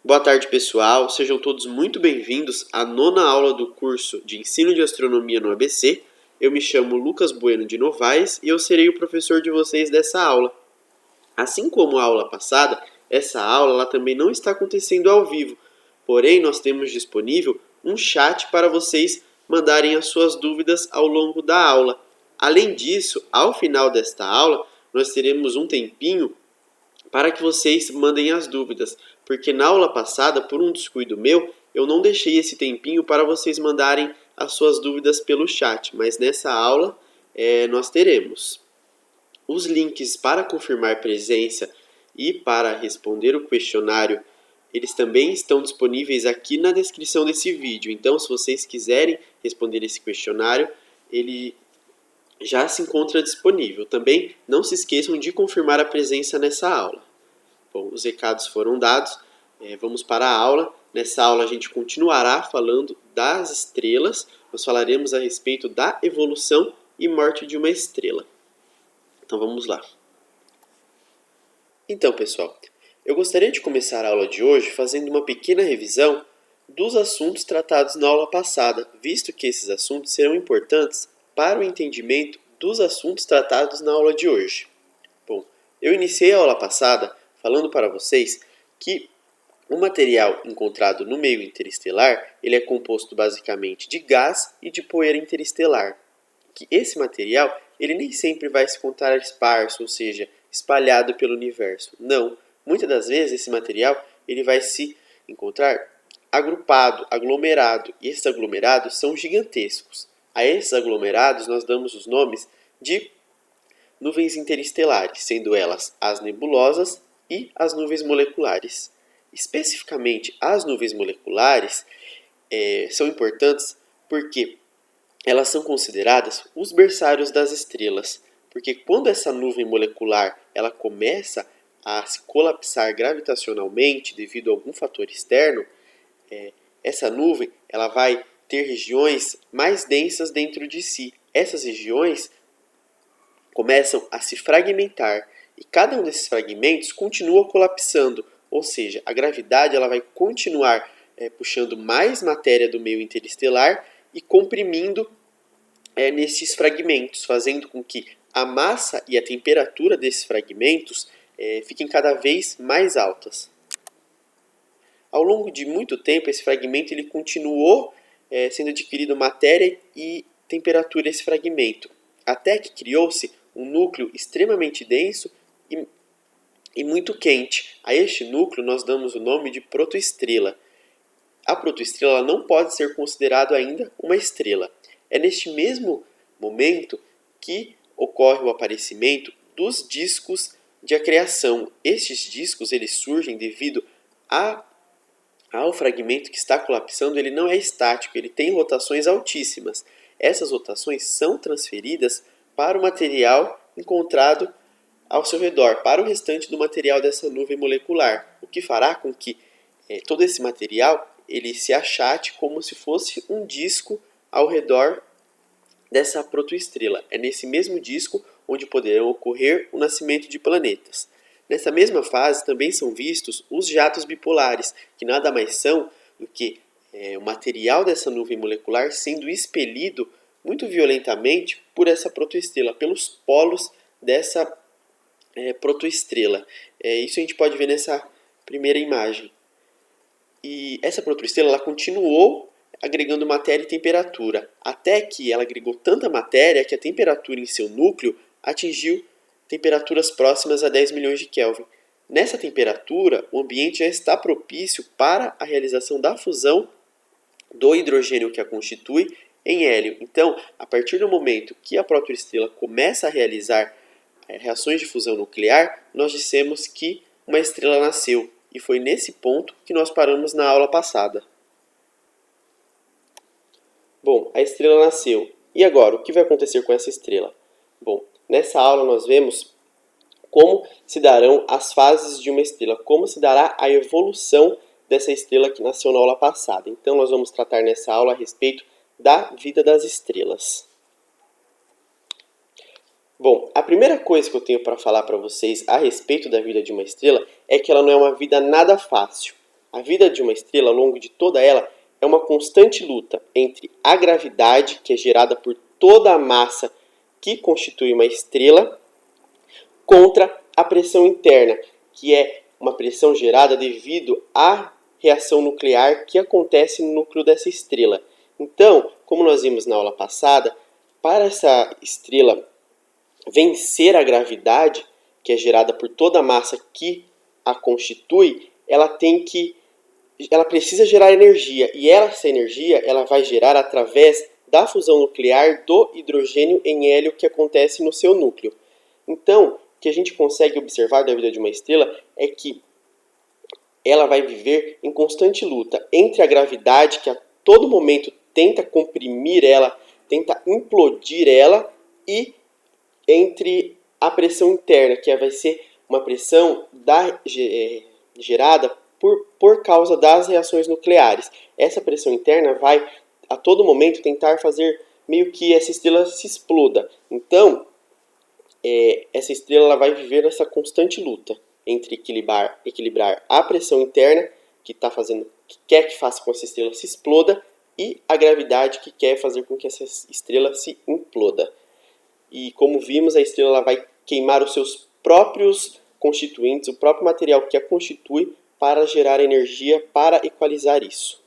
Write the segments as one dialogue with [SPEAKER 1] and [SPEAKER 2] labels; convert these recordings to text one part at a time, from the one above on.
[SPEAKER 1] Boa tarde, pessoal. Sejam todos muito bem-vindos à nona aula do curso de Ensino de Astronomia no ABC. Eu me chamo Lucas Bueno de Novaes e eu serei o professor de vocês dessa aula. Assim como a aula passada, essa aula ela também não está acontecendo ao vivo, porém nós temos disponível um chat para vocês mandarem as suas dúvidas ao longo da aula. Além disso, ao final desta aula, nós teremos um tempinho para que vocês mandem as dúvidas, porque na aula passada, por um descuido meu, eu não deixei esse tempinho para vocês mandarem as suas dúvidas pelo chat, mas nessa aula nós teremos os links para confirmar presença e para responder o questionário. Eles também estão disponíveis aqui na descrição desse vídeo, então se vocês quiserem responder esse questionário, ele já se encontra disponível. Também não se esqueçam de confirmar a presença nessa aula. Bom, os recados foram dados, vamos para a aula. Nessa aula a gente continuará falando das estrelas, nós falaremos a respeito da evolução e morte de uma estrela. Então vamos lá. Então, pessoal, eu gostaria de começar a aula de hoje fazendo uma pequena revisão dos assuntos tratados na aula passada, visto que esses assuntos serão importantes para o entendimento dos assuntos tratados na aula de hoje. Bom, eu iniciei a aula passada falando para vocês que o material encontrado no meio interestelar ele é composto basicamente de gás e de poeira interestelar. Que esse material ele nem sempre vai se encontrar esparso, ou seja, espalhado pelo universo. Não, muitas das vezes esse material ele vai se encontrar agrupado, aglomerado, e esses aglomerados são gigantescos. A esses aglomerados nós damos os nomes de nuvens interestelares, sendo elas as nebulosas e as nuvens moleculares. Especificamente, as nuvens moleculares são importantes porque elas são consideradas os berçários das estrelas, porque quando essa nuvem molecular ela começa a se colapsar gravitacionalmente devido a algum fator externo, essa nuvem ela vai ter regiões mais densas dentro de si. Essas regiões começam a se fragmentar e cada um desses fragmentos continua colapsando, ou seja, a gravidade ela vai continuar puxando mais matéria do meio interestelar e comprimindo nesses fragmentos, fazendo com que a massa e a temperatura desses fragmentos fiquem cada vez mais altas. Ao longo de muito tempo, esse fragmento ele continuou sendo adquirido matéria e temperatura esse fragmento, até que criou-se um núcleo extremamente denso e muito quente. A este núcleo nós damos o nome de protoestrela. A protoestrela não pode ser considerada ainda uma estrela. É neste mesmo momento que ocorre o aparecimento dos discos de acreção. Estes discos eles surgem devido ao fragmento que está colapsando, ele não é estático, ele tem rotações altíssimas. Essas rotações são transferidas para o material encontrado ao seu redor, para o restante do material dessa nuvem molecular, o que fará com que todo esse material ele se achate como se fosse um disco ao redor dessa protoestrela. É nesse mesmo disco onde poderão ocorrer o nascimento de planetas. Nessa mesma fase também são vistos os jatos bipolares, que nada mais são do que o material dessa nuvem molecular sendo expelido muito violentamente por essa protoestrela, pelos polos dessa protoestrela. Isso a gente pode ver nessa primeira imagem. E essa protoestrela ela continuou agregando matéria e temperatura, até que ela agregou tanta matéria que a temperatura em seu núcleo atingiu temperaturas próximas a 10 milhões de Kelvin. Nessa temperatura, o ambiente já está propício para a realização da fusão do hidrogênio que a constitui em hélio. Então, a partir do momento que a protoestrela começa a realizar reações de fusão nuclear, nós dissemos que uma estrela nasceu. E foi nesse ponto que nós paramos na aula passada. Bom, a estrela nasceu. E agora, o que vai acontecer com essa estrela? Bom, nessa aula nós vemos como se darão as fases de uma estrela, como se dará a evolução dessa estrela que nasceu na aula passada. Então nós vamos tratar nessa aula a respeito da vida das estrelas. Bom, a primeira coisa que eu tenho para falar para vocês a respeito da vida de uma estrela é que ela não é uma vida nada fácil. A vida de uma estrela, ao longo de toda ela, é uma constante luta entre a gravidade, que é gerada por toda a massa que constitui uma estrela, contra a pressão interna, que é uma pressão gerada devido à reação nuclear que acontece no núcleo dessa estrela. Então, como nós vimos na aula passada, para essa estrela vencer a gravidade, que é gerada por toda a massa que a constitui, ela precisa gerar energia, e essa energia ela vai gerar através da fusão nuclear do hidrogênio em hélio que acontece no seu núcleo. Então, o que a gente consegue observar da vida de uma estrela é que ela vai viver em constante luta entre a gravidade, que a todo momento tenta comprimir ela, tenta implodir ela, e entre a pressão interna, que vai ser uma pressão gerada por causa das reações nucleares. Essa pressão interna vai a todo momento tentar fazer meio que essa estrela se exploda. Então, essa estrela ela vai viver essa constante luta entre equilibrar a pressão interna, que quer que faça com que essa estrela se exploda, e a gravidade, que quer fazer com que essa estrela se imploda. E como vimos, a estrela ela vai queimar os seus próprios constituintes, o próprio material que a constitui, para gerar energia para equalizar isso.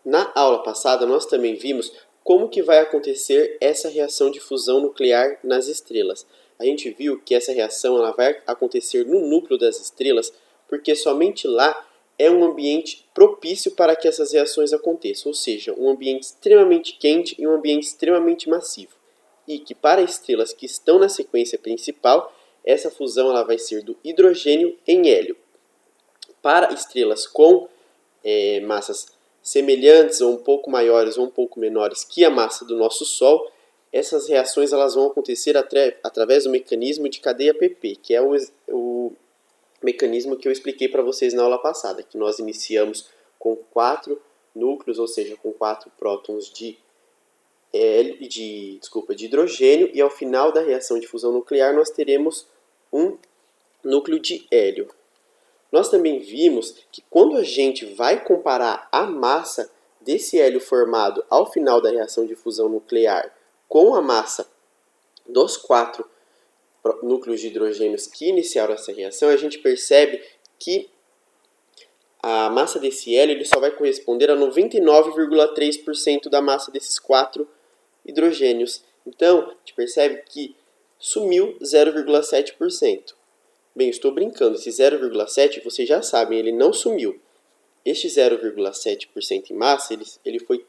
[SPEAKER 1] Na aula passada, nós também vimos como que vai acontecer essa reação de fusão nuclear nas estrelas. A gente viu que essa reação ela vai acontecer no núcleo das estrelas, porque somente lá é um ambiente propício para que essas reações aconteçam, ou seja, um ambiente extremamente quente e um ambiente extremamente massivo. E que para estrelas que estão na sequência principal, essa fusão ela vai ser do hidrogênio em hélio. Para estrelas com massas semelhantes ou um pouco maiores ou um pouco menores que a massa do nosso Sol, essas reações elas vão acontecer através do mecanismo de cadeia PP, que é o mecanismo que eu expliquei para vocês na aula passada, que nós iniciamos com 4 núcleos, ou seja, com 4 prótons de hidrogênio, e ao final da reação de fusão nuclear nós teremos um núcleo de hélio. Nós também vimos que quando a gente vai comparar a massa desse hélio formado ao final da reação de fusão nuclear com a massa dos 4 núcleos de hidrogênios que iniciaram essa reação, a gente percebe que a massa desse hélio ele só vai corresponder a 99,3% da massa desses 4 hidrogênios. Então, a gente percebe que sumiu 0,7%. Bem, estou brincando, esse 0,7% vocês já sabem, ele não sumiu. Este 0,7% em massa, ele foi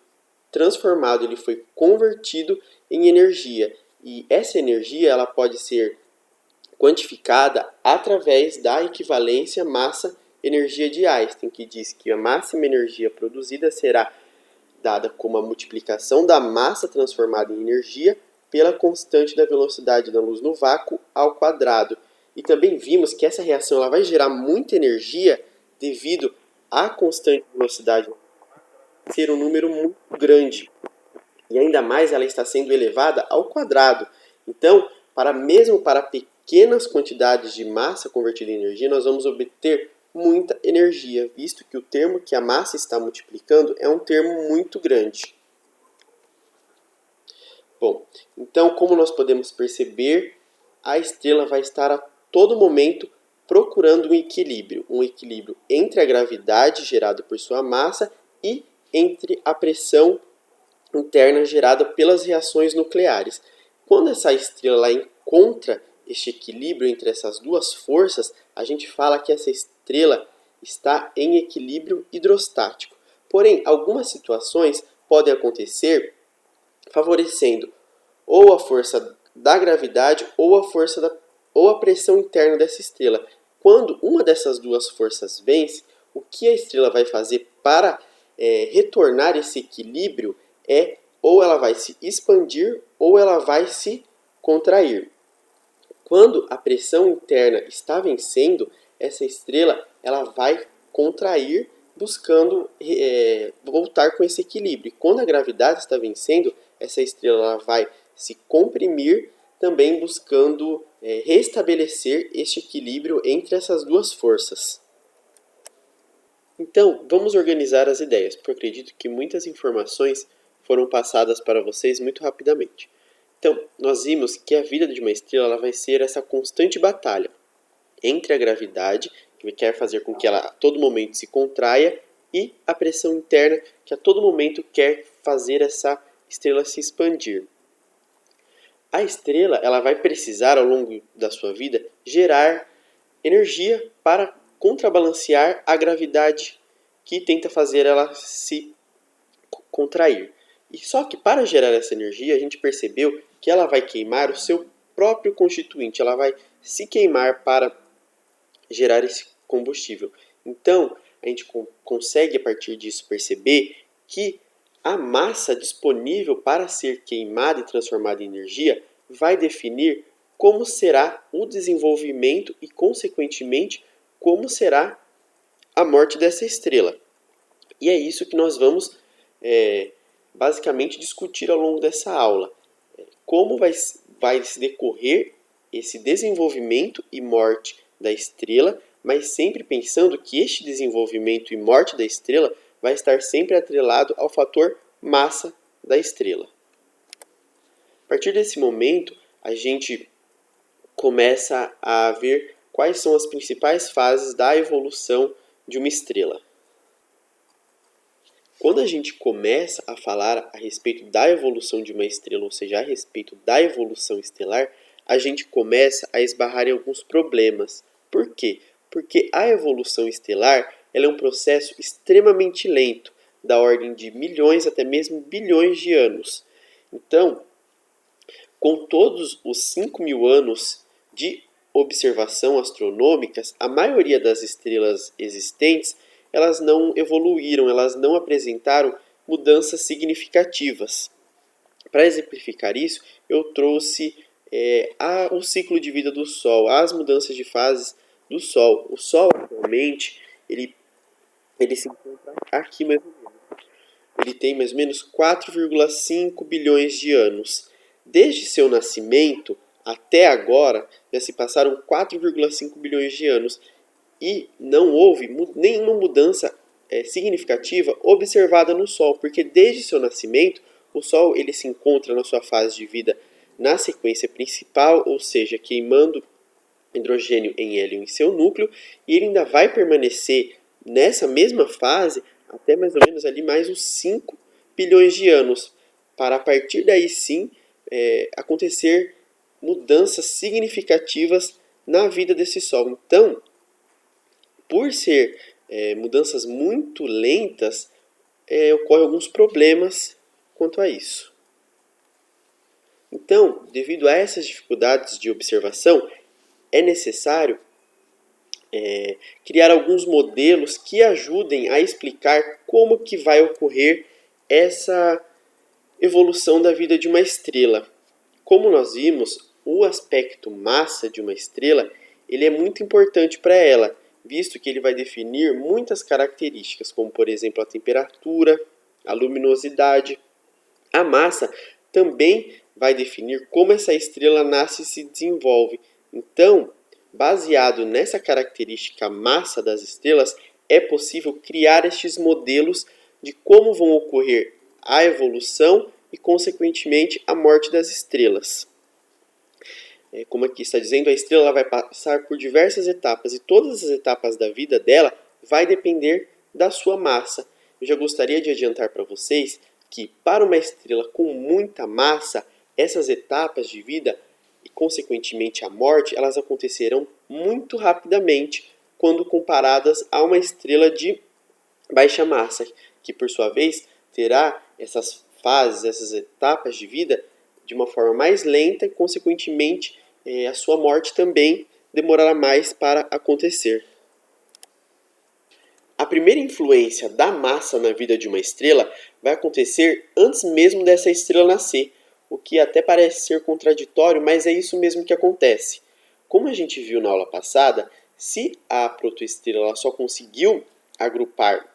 [SPEAKER 1] transformado, ele foi convertido em energia. E essa energia ela pode ser quantificada através da equivalência massa-energia de Einstein, que diz que a máxima energia produzida será dada como a multiplicação da massa transformada em energia pela constante da velocidade da luz no vácuo ao quadrado. E também vimos que essa reação ela vai gerar muita energia devido à constante velocidade ser um número muito grande. E ainda mais ela está sendo elevada ao quadrado. Então, mesmo para pequenas quantidades de massa convertida em energia, nós vamos obter muita energia, visto que o termo que a massa está multiplicando é um termo muito grande. Bom, então como nós podemos perceber, a estrela vai estar a todo momento procurando um equilíbrio entre a gravidade gerada por sua massa e entre a pressão interna gerada pelas reações nucleares. Quando essa estrela encontra este equilíbrio entre essas duas forças, a gente fala que essa estrela está em equilíbrio hidrostático. Porém, algumas situações podem acontecer favorecendo ou a força da gravidade ou a pressão interna dessa estrela. Quando uma dessas duas forças vence, o que a estrela vai fazer para retornar esse equilíbrio ou ela vai se expandir ou ela vai se contrair. Quando a pressão interna está vencendo, essa estrela ela vai contrair, buscando voltar com esse equilíbrio. Quando a gravidade está vencendo, essa estrela ela vai se comprimir, também buscando restabelecer este equilíbrio entre essas duas forças. Então, vamos organizar as ideias, porque eu acredito que muitas informações foram passadas para vocês muito rapidamente. Então, nós vimos que a vida de uma estrela ela vai ser essa constante batalha entre a gravidade, que quer fazer com que ela a todo momento se contraia, e a pressão interna, que a todo momento quer fazer essa estrela se expandir. A estrela ela vai precisar, ao longo da sua vida, gerar energia para contrabalancear a gravidade que tenta fazer ela se contrair. E só que para gerar essa energia, a gente percebeu que ela vai queimar o seu próprio constituinte, ela vai se queimar para gerar esse combustível. Então, a gente consegue a partir disso perceber que a massa disponível para ser queimada e transformada em energia vai definir como será o desenvolvimento e, consequentemente, como será a morte dessa estrela. E é isso que nós vamos basicamente discutir ao longo dessa aula. Como vai se decorrer esse desenvolvimento e morte da estrela, mas sempre pensando que este desenvolvimento e morte da estrela vai estar sempre atrelado ao fator massa da estrela. A partir desse momento, a gente começa a ver quais são as principais fases da evolução de uma estrela. Quando a gente começa a falar a respeito da evolução de uma estrela, ou seja, a respeito da evolução estelar, a gente começa a esbarrar em alguns problemas. Por quê? Porque a evolução estelar ela é um processo extremamente lento, da ordem de milhões até mesmo bilhões de anos. Então, com todos os 5.000 anos de observação astronômicas, a maioria das estrelas existentes elas não evoluíram, elas não apresentaram mudanças significativas. Para exemplificar isso, eu trouxe o ciclo de vida do Sol, as mudanças de fases do Sol. O Sol, atualmente, ele se encontra aqui mais ou menos. Ele tem mais ou menos 4,5 bilhões de anos. Desde seu nascimento até agora, já se passaram 4,5 bilhões de anos e não houve nenhuma mudança significativa observada no Sol, porque desde seu nascimento o Sol ele se encontra na sua fase de vida na sequência principal, ou seja, queimando hidrogênio em hélio em seu núcleo, e ele ainda vai permanecer nessa mesma fase até mais ou menos ali mais uns 5 bilhões de anos, para a partir daí sim acontecer mudanças significativas na vida desse Sol. Então, por ser mudanças muito lentas, ocorrem alguns problemas quanto a isso. Então, devido a essas dificuldades de observação, é necessário criar alguns modelos que ajudem a explicar como que vai ocorrer essa evolução da vida de uma estrela. Como nós vimos, o aspecto massa de uma estrela ele é muito importante para ela, visto que ele vai definir muitas características, como por exemplo a temperatura, a luminosidade. A massa também vai definir como essa estrela nasce e se desenvolve. Então, baseado nessa característica massa das estrelas, é possível criar estes modelos de como vão ocorrer a evolução e, consequentemente, a morte das estrelas. Como aqui está dizendo, a estrela vai passar por diversas etapas e todas as etapas da vida dela vai depender da sua massa. Eu já gostaria de adiantar para vocês que para uma estrela com muita massa, essas etapas de vida e consequentemente a morte, elas acontecerão muito rapidamente quando comparadas a uma estrela de baixa massa, que por sua vez terá essas fases, essas etapas de vida de uma forma mais lenta e consequentemente a sua morte também demorará mais para acontecer. A primeira influência da massa na vida de uma estrela vai acontecer antes mesmo dessa estrela nascer, o que até parece ser contraditório, mas é isso mesmo que acontece. Como a gente viu na aula passada, se a protoestrela só conseguiu agrupar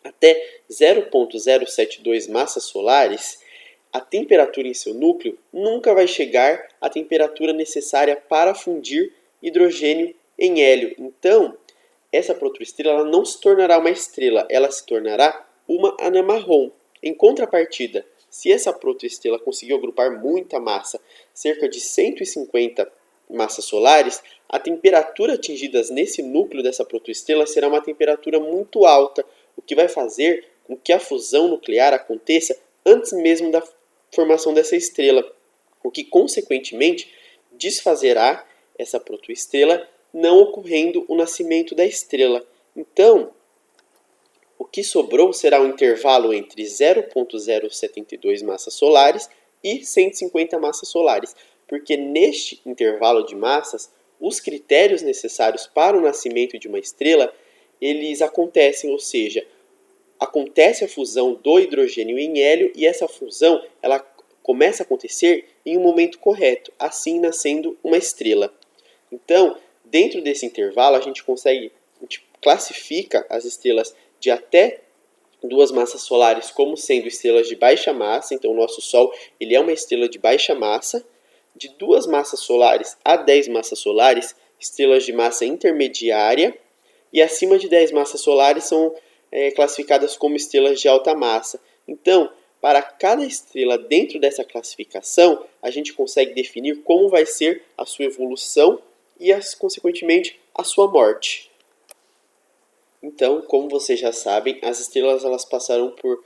[SPEAKER 1] até 0,072 massas solares, a temperatura em seu núcleo nunca vai chegar à temperatura necessária para fundir hidrogênio em hélio. Então, essa protoestrela ela não se tornará uma estrela, ela se tornará uma anã marrom. Em contrapartida, se essa protoestrela conseguir agrupar muita massa, cerca de 150 massas solares, a temperatura atingida nesse núcleo dessa protoestrela será uma temperatura muito alta, o que vai fazer com que a fusão nuclear aconteça antes mesmo da formação dessa estrela, o que consequentemente desfazerá essa protoestrela, não ocorrendo o nascimento da estrela. Então, o que sobrou será um intervalo entre 0,072 massas solares e 150 massas solares, porque neste intervalo de massas, os critérios necessários para o nascimento de uma estrela, eles acontecem, ou seja, acontece a fusão do hidrogênio em hélio e essa fusão ela começa a acontecer em um momento correto, assim nascendo uma estrela. Então, dentro desse intervalo, a gente classifica as estrelas de até 2 massas solares como sendo estrelas de baixa massa. Então, o nosso Sol ele é uma estrela de baixa massa. De 2 massas solares a 10 massas solares, estrelas de massa intermediária. E acima de 10 massas solares são classificadas como estrelas de alta massa. Então, para cada estrela dentro dessa classificação, a gente consegue definir como vai ser a sua evolução e, consequentemente, a sua morte. Então, como vocês já sabem, as estrelas elas passarão por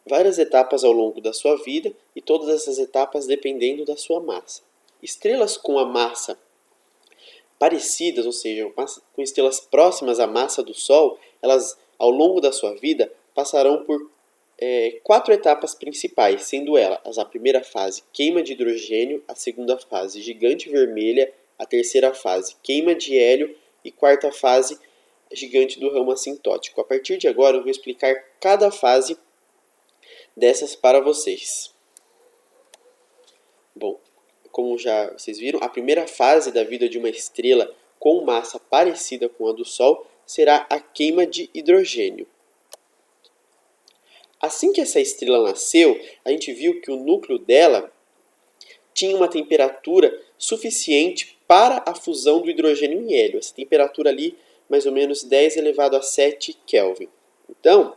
[SPEAKER 1] várias etapas ao longo da sua vida e todas essas etapas dependendo da sua massa. Estrelas com a massa parecidas, ou seja, com estrelas próximas à massa do Sol, elas ao longo da sua vida passarão por 4 etapas principais, sendo elas a primeira fase, queima de hidrogênio, a segunda fase, gigante vermelha, a terceira fase, queima de hélio e quarta fase, gigante do ramo assintótico. A partir de agora eu vou explicar cada fase dessas para vocês. Bom, como já vocês viram, a primeira fase da vida de uma estrela com massa parecida com a do Sol será a queima de hidrogênio. Assim que essa estrela nasceu, a gente viu que o núcleo dela tinha uma temperatura suficiente para a fusão do hidrogênio em hélio. Essa temperatura ali, mais ou menos 10 elevado a 7 Kelvin. Então,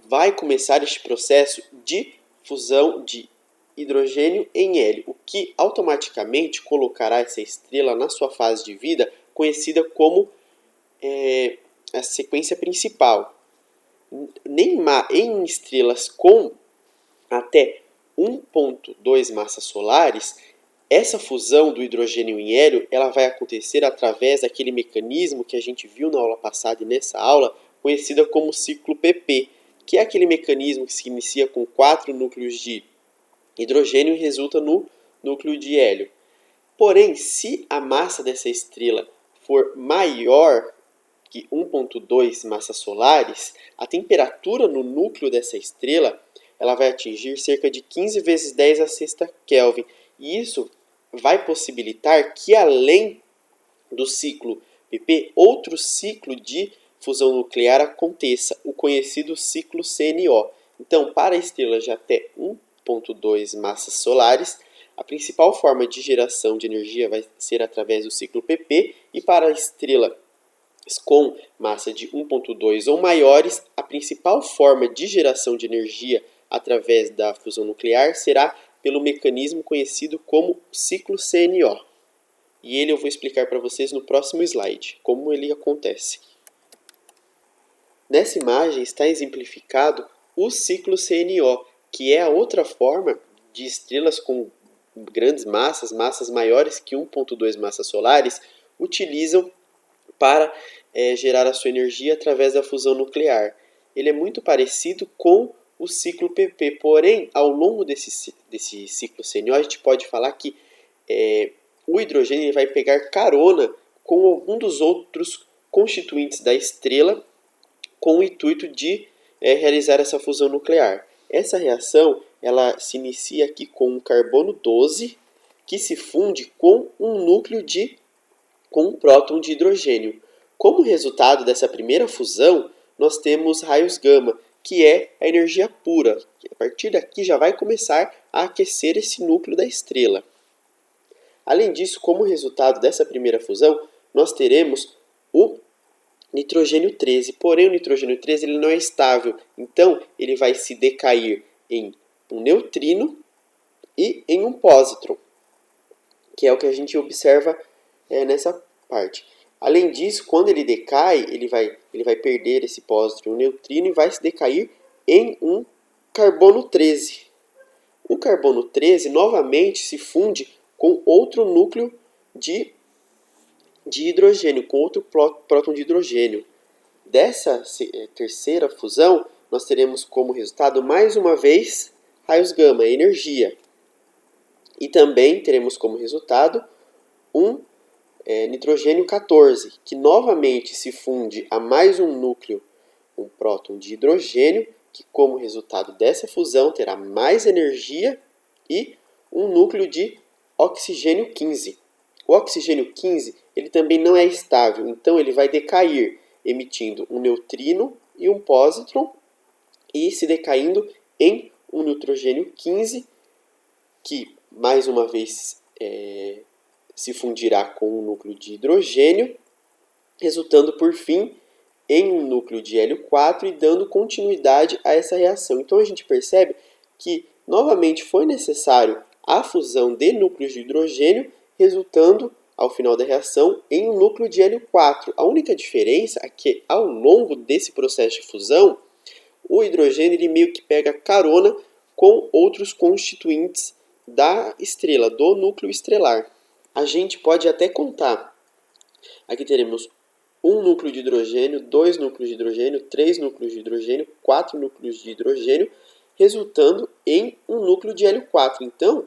[SPEAKER 1] vai começar este processo de fusão de hidrogênio em hélio, o que automaticamente colocará essa estrela na sua fase de vida, conhecida como a sequência principal. Em estrelas com até 1,2 massas solares, essa fusão do hidrogênio em hélio ela vai acontecer através daquele mecanismo que a gente viu na aula passada e nessa aula, conhecida como ciclo PP, que é aquele mecanismo que se inicia com 4 núcleos de hidrogênio e resulta no núcleo de hélio. Porém, se a massa dessa estrela for maior que 1,2 massas solares, a temperatura no núcleo dessa estrela ela vai atingir cerca de 15 vezes 10 a sexta Kelvin. E isso vai possibilitar que, além do ciclo PP, outro ciclo de fusão nuclear aconteça, o conhecido ciclo CNO. Então, para estrelas de até 1,2 massas solares, a principal forma de geração de energia vai ser através do ciclo PP, e para a estrela com massa de 1,2 ou maiores, a principal forma de geração de energia através da fusão nuclear será pelo mecanismo conhecido como ciclo CNO. E ele eu vou explicar para vocês no próximo slide, como ele acontece. Nessa imagem está exemplificado o ciclo CNO, que é a outra forma de estrelas com grandes massas, massas maiores que 1,2 massas solares, utilizam para gerar a sua energia através da fusão nuclear. Ele é muito parecido com o ciclo PP, porém, ao longo desse ciclo CNO, a gente pode falar que o hidrogênio vai pegar carona com algum dos outros constituintes da estrela com o intuito de realizar essa fusão nuclear. Essa reação ela se inicia aqui com um carbono 12 que se funde com um próton de hidrogênio. Como resultado dessa primeira fusão, nós temos raios gama, que é a energia pura. A partir daqui já vai começar a aquecer esse núcleo da estrela. Além disso, como resultado dessa primeira fusão, nós teremos o nitrogênio 13. Porém, o nitrogênio 13 ele não é estável, então ele vai se decair em um neutrino e em um pósitron, que é o que a gente observa nessa parte. Além disso, quando ele decai, ele vai perder esse pósitron, um neutrino, e vai se decair em um carbono 13. O carbono 13 novamente se funde com outro núcleo de hidrogênio, com outro próton de hidrogênio. Dessa terceira fusão, nós teremos como resultado, mais uma vez, raios gama, energia. E também teremos como resultado um nitrogênio 14, que novamente se funde a mais um núcleo, um próton de hidrogênio, que como resultado dessa fusão terá mais energia e um núcleo de oxigênio 15. O oxigênio 15 ele também não é estável, então ele vai decair, emitindo um neutrino e um pósitron e se decaindo em um nitrogênio 15, que mais uma vez se fundirá com um núcleo de hidrogênio, resultando por fim em um núcleo de hélio 4 e dando continuidade a essa reação. Então a gente percebe que novamente foi necessário a fusão de núcleos de hidrogênio, resultando ao final da reação em um núcleo de hélio 4. A única diferença é que ao longo desse processo de fusão, o hidrogênio ele meio que pega carona com outros constituintes da estrela, do núcleo estrelar. A gente pode até contar. Aqui teremos um núcleo de hidrogênio, 2 núcleos de hidrogênio, 3 núcleos de hidrogênio, 4 núcleos de hidrogênio, resultando em um núcleo de hélio 4. Então,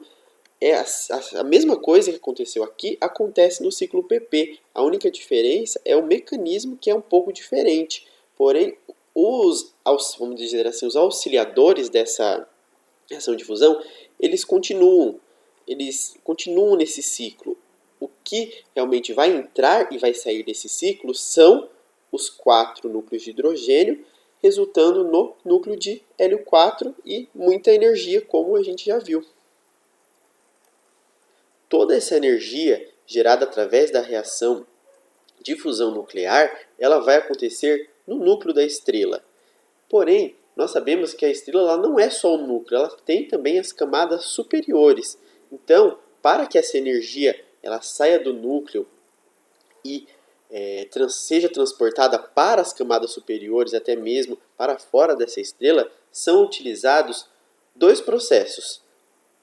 [SPEAKER 1] a mesma coisa que aconteceu aqui acontece no ciclo PP. A única diferença é o mecanismo, que é um pouco diferente. Porém, vamos dizer assim, os auxiliadores dessa reação de fusão, eles continuam nesse ciclo. O que realmente vai entrar e vai sair desse ciclo são os 4 núcleos de hidrogênio, resultando no núcleo de hélio 4 e muita energia, como a gente já viu. Toda essa energia gerada através da reação de fusão nuclear, ela vai acontecer no núcleo da estrela. Porém, nós sabemos que a estrela ela não é só o núcleo, ela tem também as camadas superiores. Então, para que essa energia ela saia do núcleo e seja transportada para as camadas superiores, até mesmo para fora dessa estrela, são utilizados 2 processos: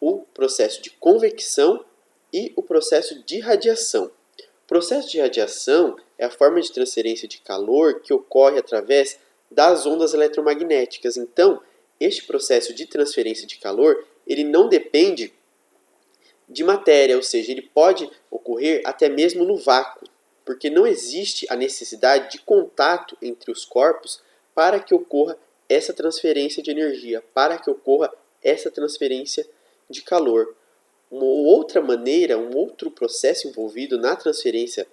[SPEAKER 1] o processo de convecção e o processo de radiação. O processo de radiação é a forma de transferência de calor que ocorre através das ondas eletromagnéticas. Então, este processo de transferência de calor, ele não depende de matéria, ou seja, ele pode ocorrer até mesmo no vácuo, porque não existe a necessidade de contato entre os corpos para que ocorra essa transferência de energia, para que ocorra essa transferência de calor. Uma outra maneira, um outro processo envolvido na transferência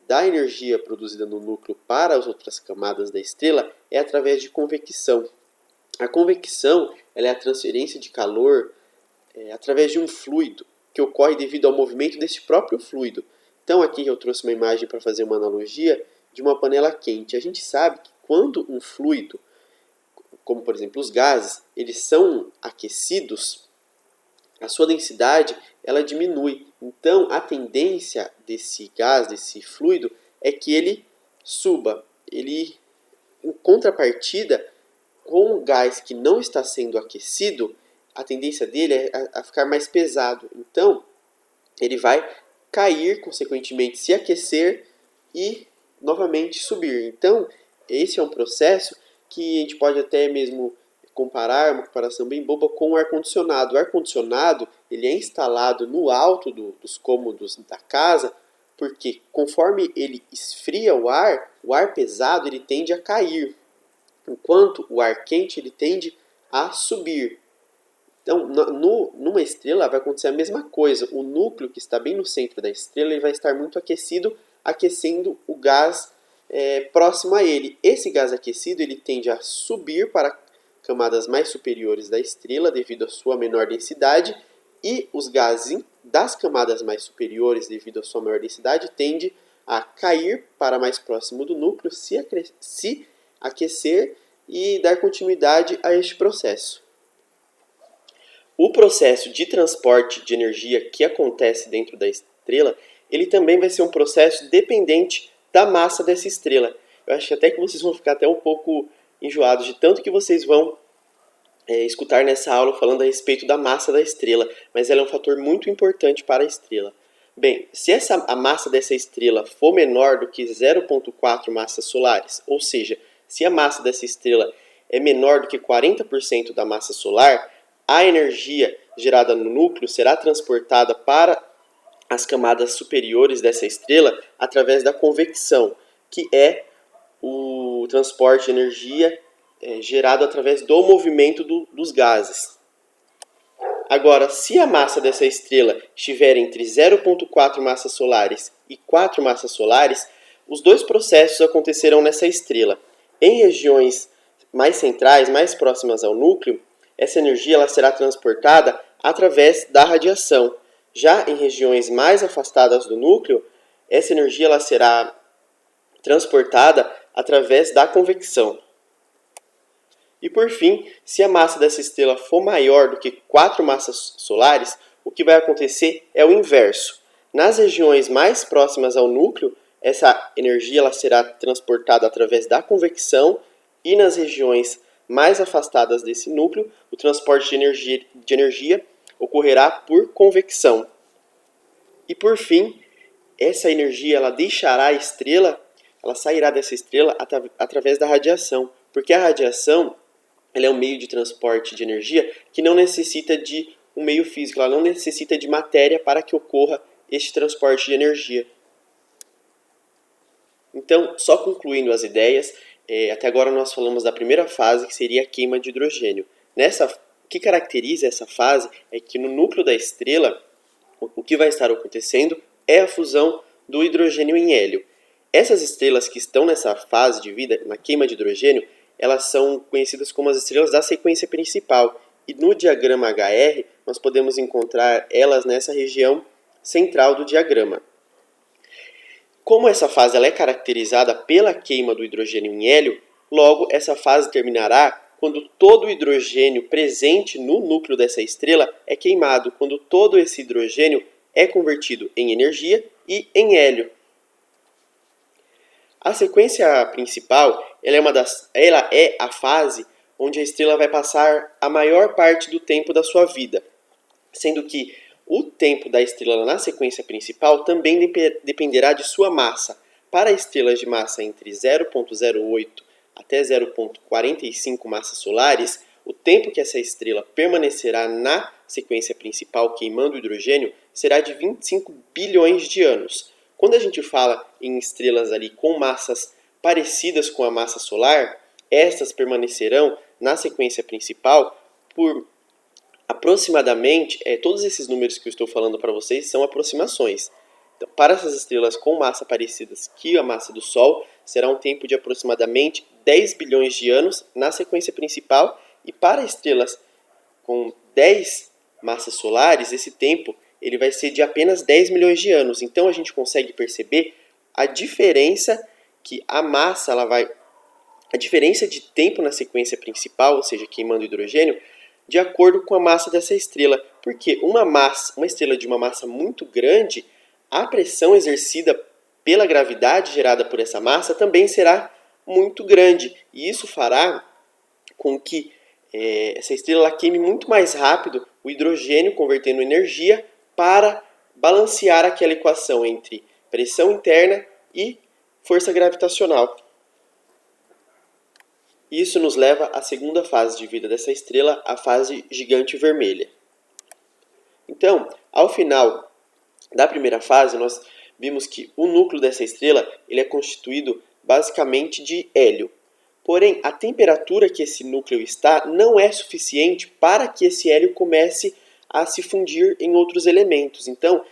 [SPEAKER 1] da energia produzida no núcleo para as outras camadas da estrela é através de convecção. A convecção ela é a transferência de calor através de um fluido, que ocorre devido ao movimento desse próprio fluido. Então aqui eu trouxe uma imagem para fazer uma analogia de uma panela quente. A gente sabe que quando um fluido, como por exemplo os gases, eles são aquecidos, a sua densidade ela diminui. Então a tendência desse gás, desse fluido, é que ele suba. Ele, em contrapartida, com o gás que não está sendo aquecido, a tendência dele é a ficar mais pesado. Então, ele vai cair, consequentemente se aquecer e novamente subir. Então, esse é um processo que a gente pode até mesmo comparar, uma comparação bem boba, com o ar-condicionado. O ar-condicionado ele é instalado no alto dos cômodos da casa, porque conforme ele esfria o ar pesado ele tende a cair, enquanto o ar quente ele tende a subir. Então, numa estrela vai acontecer a mesma coisa. O núcleo que está bem no centro da estrela ele vai estar muito aquecido, aquecendo o gás próximo a ele. Esse gás aquecido ele tende a subir para camadas mais superiores da estrela devido à sua menor densidade, e os gases das camadas mais superiores devido à sua maior densidade tendem a cair para mais próximo do núcleo, se aquecer e dar continuidade a este processo. O processo de transporte de energia que acontece dentro da estrela, ele também vai ser um processo dependente da massa dessa estrela. Eu acho até que vocês vão ficar até um pouco enjoados de tanto que vocês vão escutar nessa aula falando a respeito da massa da estrela, mas ela é um fator muito importante para a estrela. Bem, se a massa dessa estrela for menor do que 0,4 massas solares, ou seja, se a massa dessa estrela é menor do que 40% da massa solar, a energia gerada no núcleo será transportada para as camadas superiores dessa estrela através da convecção, que é o transporte de energia gerado através do movimento dos gases. Agora, se a massa dessa estrela estiver entre 0,4 massas solares e 4 massas solares, os dois processos acontecerão nessa estrela. Em regiões mais centrais, mais próximas ao núcleo, essa energia ela será transportada através da radiação. Já em regiões mais afastadas do núcleo, essa energia ela será transportada através da convecção. E por fim, se a massa dessa estrela for maior do que 4 massas solares, o que vai acontecer é o inverso. Nas regiões mais próximas ao núcleo, essa energia ela será transportada através da convecção, e nas regiões mais afastadas desse núcleo, o transporte de energia ocorrerá por convecção. E por fim, essa energia ela deixará a estrela, ela sairá dessa estrela através da radiação, porque a radiação ela é um meio de transporte de energia que não necessita de um meio físico, ela não necessita de matéria para que ocorra este transporte de energia. Então, só concluindo as ideias, até agora nós falamos da primeira fase, que seria a queima de hidrogênio. O que caracteriza essa fase é que no núcleo da estrela, o que vai estar acontecendo é a fusão do hidrogênio em hélio. Essas estrelas que estão nessa fase de vida, na queima de hidrogênio, elas são conhecidas como as estrelas da sequência principal. E no diagrama HR, nós podemos encontrar elas nessa região central do diagrama. Como essa fase ela é caracterizada pela queima do hidrogênio em hélio, logo essa fase terminará quando todo o hidrogênio presente no núcleo dessa estrela é queimado, quando todo esse hidrogênio é convertido em energia e em hélio. A sequência principal ela é a fase onde a estrela vai passar a maior parte do tempo da sua vida, sendo que o tempo da estrela na sequência principal também dependerá de sua massa. Para estrelas de massa entre 0,08 até 0,45 massas solares, o tempo que essa estrela permanecerá na sequência principal queimando hidrogênio será de 25 bilhões de anos. Quando a gente fala em estrelas ali com massas parecidas com a massa solar, estas permanecerão na sequência principal por aproximadamente, todos esses números que eu estou falando para vocês são aproximações. Então, para essas estrelas com massa parecidas que a massa do Sol, será um tempo de aproximadamente 10 bilhões de anos na sequência principal, e para estrelas com 10 massas solares, esse tempo ele vai ser de apenas 10 milhões de anos. Então a gente consegue perceber a diferença que a massa a diferença de tempo na sequência principal, ou seja, queimando hidrogênio, de acordo com a massa dessa estrela. Porque uma estrela de uma massa muito grande, a pressão exercida pela gravidade gerada por essa massa também será muito grande. E isso fará com que essa estrela queime muito mais rápido o hidrogênio, convertendo energia para balancear aquela equação entre pressão interna e força gravitacional. Isso nos leva à segunda fase de vida dessa estrela, a fase gigante vermelha. Então, ao final da primeira fase, nós vimos que o núcleo dessa estrela ele é constituído basicamente de hélio. Porém, a temperatura que esse núcleo está não é suficiente para que esse hélio comece a se fundir em outros elementos. Então,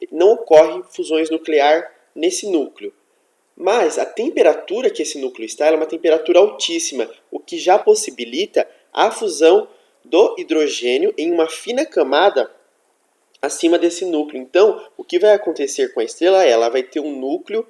[SPEAKER 1] não ocorre fusões nucleares nesse núcleo. Mas a temperatura que esse núcleo está é uma temperatura altíssima, o que já possibilita a fusão do hidrogênio em uma fina camada acima desse núcleo. Então, o que vai acontecer com a estrela é ela vai ter um núcleo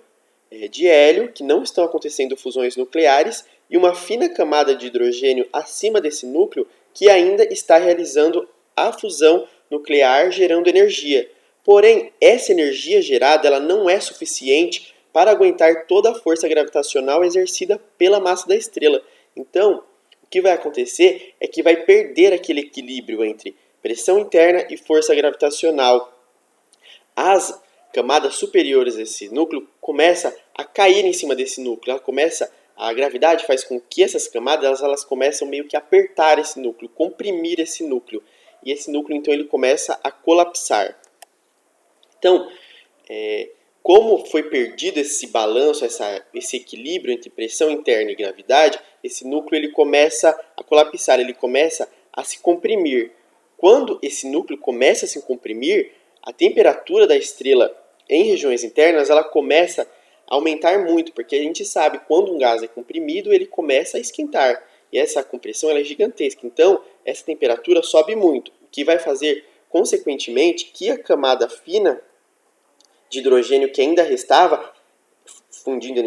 [SPEAKER 1] de hélio, que não estão acontecendo fusões nucleares, e uma fina camada de hidrogênio acima desse núcleo que ainda está realizando a fusão nuclear, gerando energia. Porém, essa energia gerada ela não é suficiente para aguentar toda a força gravitacional exercida pela massa da estrela. Então, o que vai acontecer é que vai perder aquele equilíbrio entre pressão interna e força gravitacional. As camadas superiores desse núcleo começam a cair em cima desse núcleo. A gravidade faz com que essas camadas elas começam meio que a apertar esse núcleo, comprimir esse núcleo. E esse núcleo, então, ele começa a colapsar. Então, como foi perdido esse balanço, esse equilíbrio entre pressão interna e gravidade, esse núcleo ele começa a colapsar, ele começa a se comprimir. Quando esse núcleo começa a se comprimir, a temperatura da estrela em regiões internas ela começa a aumentar muito, porque a gente sabe quando um gás é comprimido, ele começa a esquentar. E essa compressão ela é gigantesca, então essa temperatura sobe muito, o que vai fazer, consequentemente, que a camada fina de hidrogênio que ainda restava, fundindo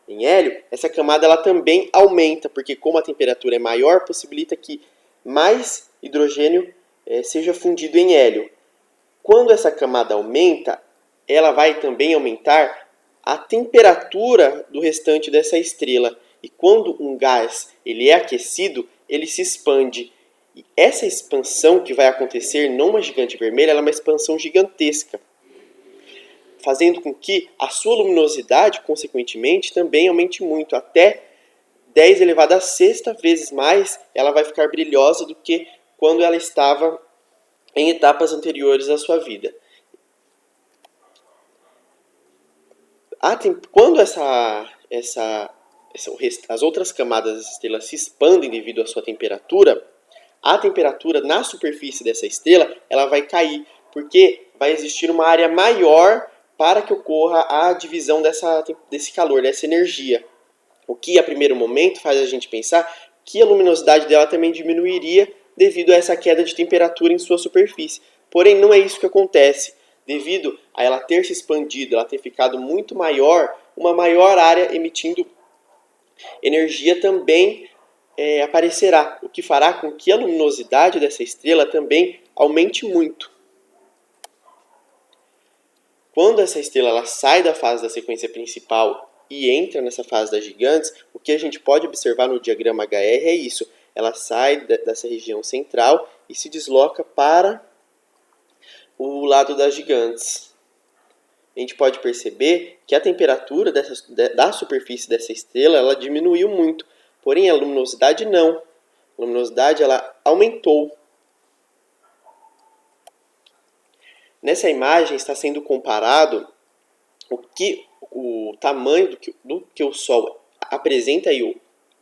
[SPEAKER 1] em hélio, essa camada ela também aumenta, porque como a temperatura é maior, possibilita que mais hidrogênio seja fundido em hélio. Quando essa camada aumenta, ela vai também aumentar a temperatura do restante dessa estrela. E quando um gás ele é aquecido, ele se expande. E essa expansão que vai acontecer numa gigante vermelha ela é uma expansão gigantesca, fazendo com que a sua luminosidade, consequentemente, também aumente muito, até 10 elevado a sexta vezes mais, ela vai ficar brilhosa do que quando ela estava em etapas anteriores à sua vida. Quando as outras camadas da estrela se expandem devido à sua temperatura, a temperatura na superfície dessa estrela ela vai cair, porque vai existir uma área maior para que ocorra a divisão desse calor, dessa energia. O que, a primeiro momento, faz a gente pensar que a luminosidade dela também diminuiria devido a essa queda de temperatura em sua superfície. Porém, não é isso que acontece. Devido a ela ter se expandido, ela ter ficado muito maior, uma maior área emitindo energia também aparecerá, o que fará com que a luminosidade dessa estrela também aumente muito. Quando essa estrela ela sai da fase da sequência principal e entra nessa fase das gigantes, o que a gente pode observar no diagrama HR é isso. Ela sai dessa região central e se desloca para o lado das gigantes. A gente pode perceber que a temperatura da superfície dessa estrela ela diminuiu muito, porém a luminosidade não. A luminosidade ela aumentou. Nessa imagem está sendo comparado o tamanho do que o Sol apresenta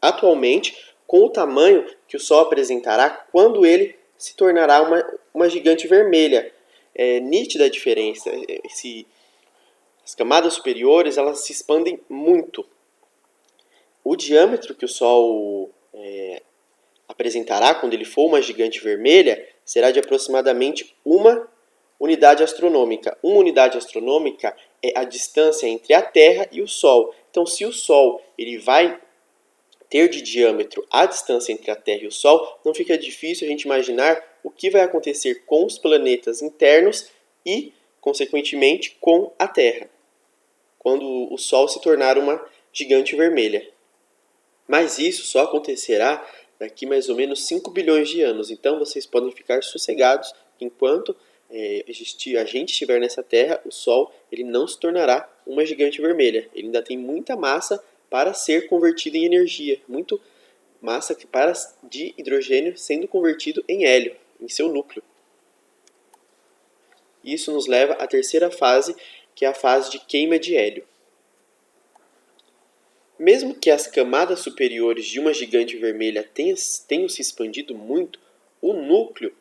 [SPEAKER 1] atualmente com o tamanho que o Sol apresentará quando ele se tornará uma gigante vermelha. É nítida a diferença. As camadas superiores elas se expandem muito. O diâmetro que o Sol apresentará quando ele for uma gigante vermelha será de aproximadamente uma unidade astronômica. Uma unidade astronômica é a distância entre a Terra e o Sol. Então, se o Sol ele vai ter de diâmetro a distância entre a Terra e o Sol, não fica difícil a gente imaginar o que vai acontecer com os planetas internos e, consequentemente, com a Terra, quando o Sol se tornar uma gigante vermelha. Mas isso só acontecerá daqui mais ou menos 5 bilhões de anos. Então, vocês podem ficar sossegados enquanto a gente estiver nessa Terra, o Sol ele não se tornará uma gigante vermelha. Ele ainda tem muita massa para ser convertido em energia, muito massa de hidrogênio sendo convertido em hélio, em seu núcleo. Isso nos leva à terceira fase, que é a fase de queima de hélio. Mesmo que as camadas superiores de uma gigante vermelha tenham se expandido muito, o núcleo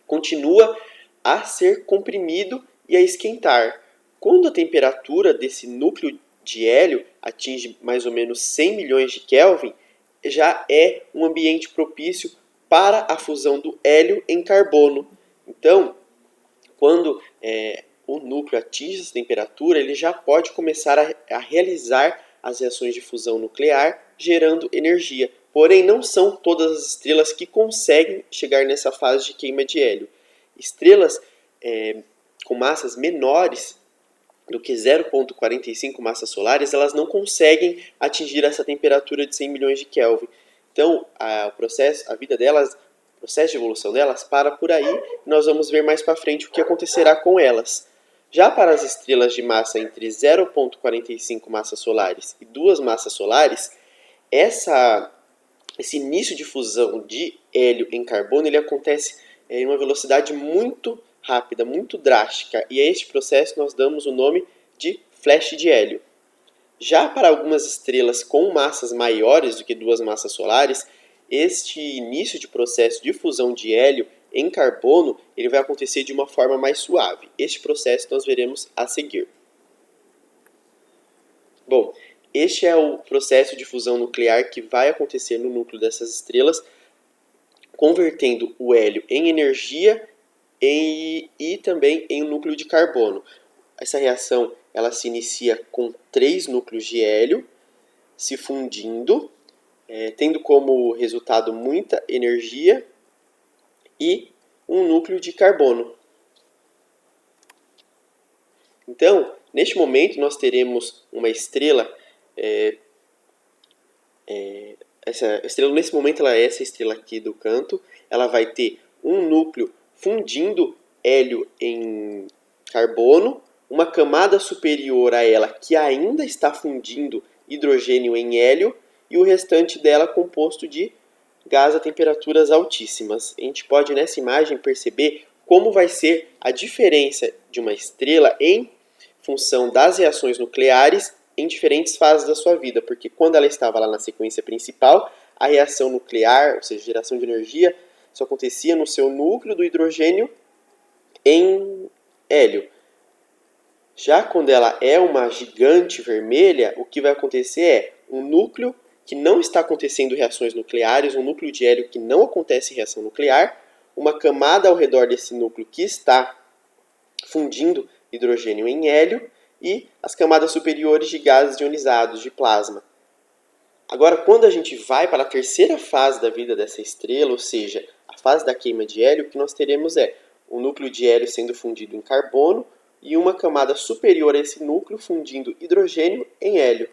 [SPEAKER 1] continua a ser comprimido e a esquentar. Quando a temperatura desse núcleo de hélio atinge mais ou menos 100 milhões de Kelvin, já é um ambiente propício para a fusão do hélio em carbono. Então, quando o núcleo atinge essa temperatura, ele já pode começar a realizar as reações de fusão nuclear, gerando energia. Porém, não são todas as estrelas que conseguem chegar nessa fase de queima de hélio. Estrelas com massas menores do que 0,45 massas solares, elas não conseguem atingir essa temperatura de 100 milhões de Kelvin. Então, a vida delas, o processo de evolução delas para por aí, e nós vamos ver mais para frente o que acontecerá com elas. Já para as estrelas de massa entre 0,45 massas solares e 2 massas solares, esse início de fusão de hélio em carbono ele acontece em uma velocidade muito rápida, muito drástica, e a este processo nós damos o nome de flash de hélio. Já para algumas estrelas com massas maiores do que 2 massas solares, este início de processo de fusão de hélio em carbono ele vai acontecer de uma forma mais suave. Este processo nós veremos a seguir. Bom, este é o processo de fusão nuclear que vai acontecer no núcleo dessas estrelas, convertendo o hélio em energia e também em um núcleo de carbono. Essa reação ela se inicia com 3 núcleos de hélio se fundindo, tendo como resultado muita energia e um núcleo de carbono. Então, neste momento, nós teremos uma estrela. Essa estrela, nesse momento, ela é essa estrela aqui do canto. Ela vai ter um núcleo fundindo hélio em carbono, uma camada superior a ela que ainda está fundindo hidrogênio em hélio e o restante dela composto de gás a temperaturas altíssimas. A gente pode nessa imagem perceber como vai ser a diferença de uma estrela em função das reações nucleares em diferentes fases da sua vida, porque quando ela estava lá na sequência principal, a reação nuclear, ou seja, geração de energia, só acontecia no seu núcleo do hidrogênio em hélio. Já quando ela é uma gigante vermelha, o que vai acontecer é um núcleo que não está acontecendo reações nucleares, um núcleo de hélio que não acontece reação nuclear, uma camada ao redor desse núcleo que está fundindo hidrogênio em hélio e as camadas superiores de gases ionizados, de plasma. Agora, quando a gente vai para a terceira fase da vida dessa estrela, ou seja, a fase da queima de hélio, o que nós teremos é um núcleo de hélio sendo fundido em carbono e uma camada superior a esse núcleo fundindo hidrogênio em hélio.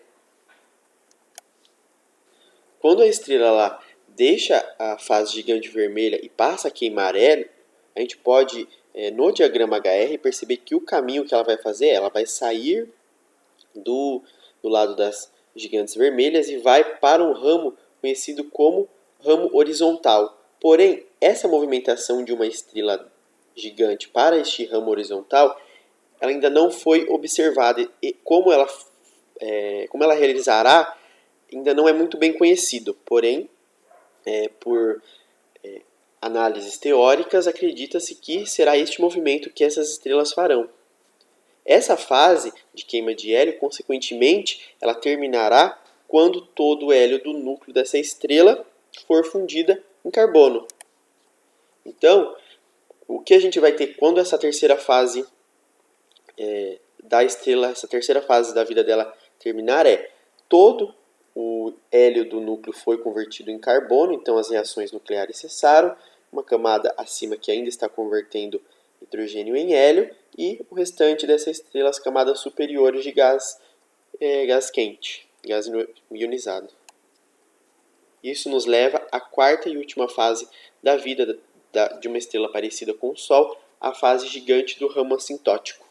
[SPEAKER 1] Quando a estrela lá deixa a fase gigante vermelha e passa a queimar hélio, a gente pode, no diagrama HR, perceber que o caminho que ela vai fazer, ela vai sair do lado das gigantes vermelhas e vai para um ramo conhecido como ramo horizontal. Porém, essa movimentação de uma estrela gigante para este ramo horizontal, ela ainda não foi observada e como ela realizará ainda não é muito bem conhecido. Porém, por análises teóricas, acredita-se que será este movimento que essas estrelas farão. Essa fase de queima de hélio, consequentemente, ela terminará quando todo o hélio do núcleo dessa estrela for fundida em carbono. Então, o que a gente vai ter quando essa terceira fase da estrela, essa terceira fase da vida dela terminar é todo o hélio do núcleo foi convertido em carbono, então as reações nucleares cessaram, uma camada acima que ainda está convertendo hidrogênio em hélio e o restante dessa estrela, as camadas superiores de gás quente, gás ionizado. Isso nos leva à quarta e última fase da vida de uma estrela parecida com o Sol, a fase gigante do ramo assintótico.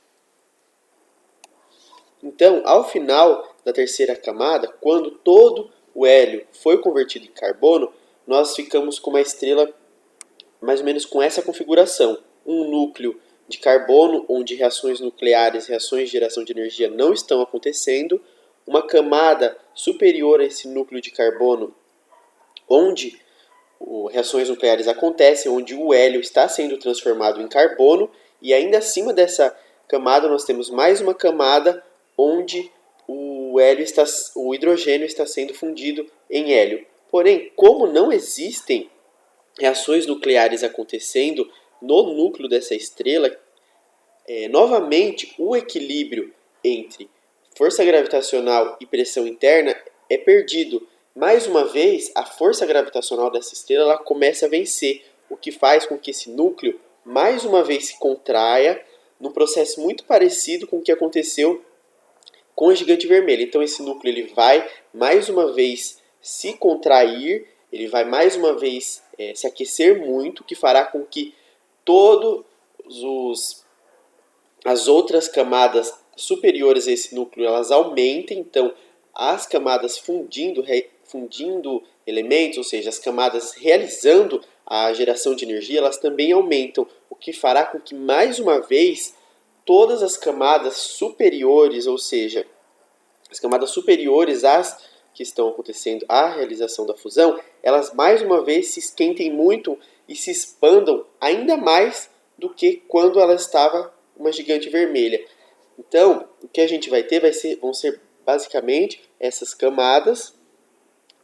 [SPEAKER 1] Então, ao final da terceira camada, quando todo o hélio foi convertido em carbono, nós ficamos com uma estrela mais ou menos com essa configuração. Um núcleo de carbono, onde reações nucleares, reações de geração de energia não estão acontecendo, uma camada superior a esse núcleo de carbono, onde reações nucleares acontecem, onde o hélio está sendo transformado em carbono, e ainda acima dessa camada nós temos mais uma camada onde o hidrogênio está sendo fundido em hélio. Porém, como não existem reações nucleares acontecendo no núcleo dessa estrela, Novamente, o equilíbrio entre força gravitacional e pressão interna é perdido. Mais uma vez, a força gravitacional dessa estrela ela começa a vencer, o que faz com que esse núcleo mais uma vez se contraia, num processo muito parecido com o que aconteceu com a gigante vermelha. Então esse núcleo ele vai mais uma vez se contrair, ele vai mais uma vez se aquecer muito, que fará com que todos as outras camadas superiores a esse núcleo elas aumentem. Então as camadas fundindo elementos, ou seja, as camadas realizando a geração de energia, elas também aumentam, o que fará com que mais uma vez todas as camadas superiores, ou seja, as camadas superiores às que estão acontecendo a realização da fusão, elas mais uma vez se esquentem muito e se expandam ainda mais do que quando ela estava uma gigante vermelha. Então, o que a gente vai ter vão ser basicamente essas camadas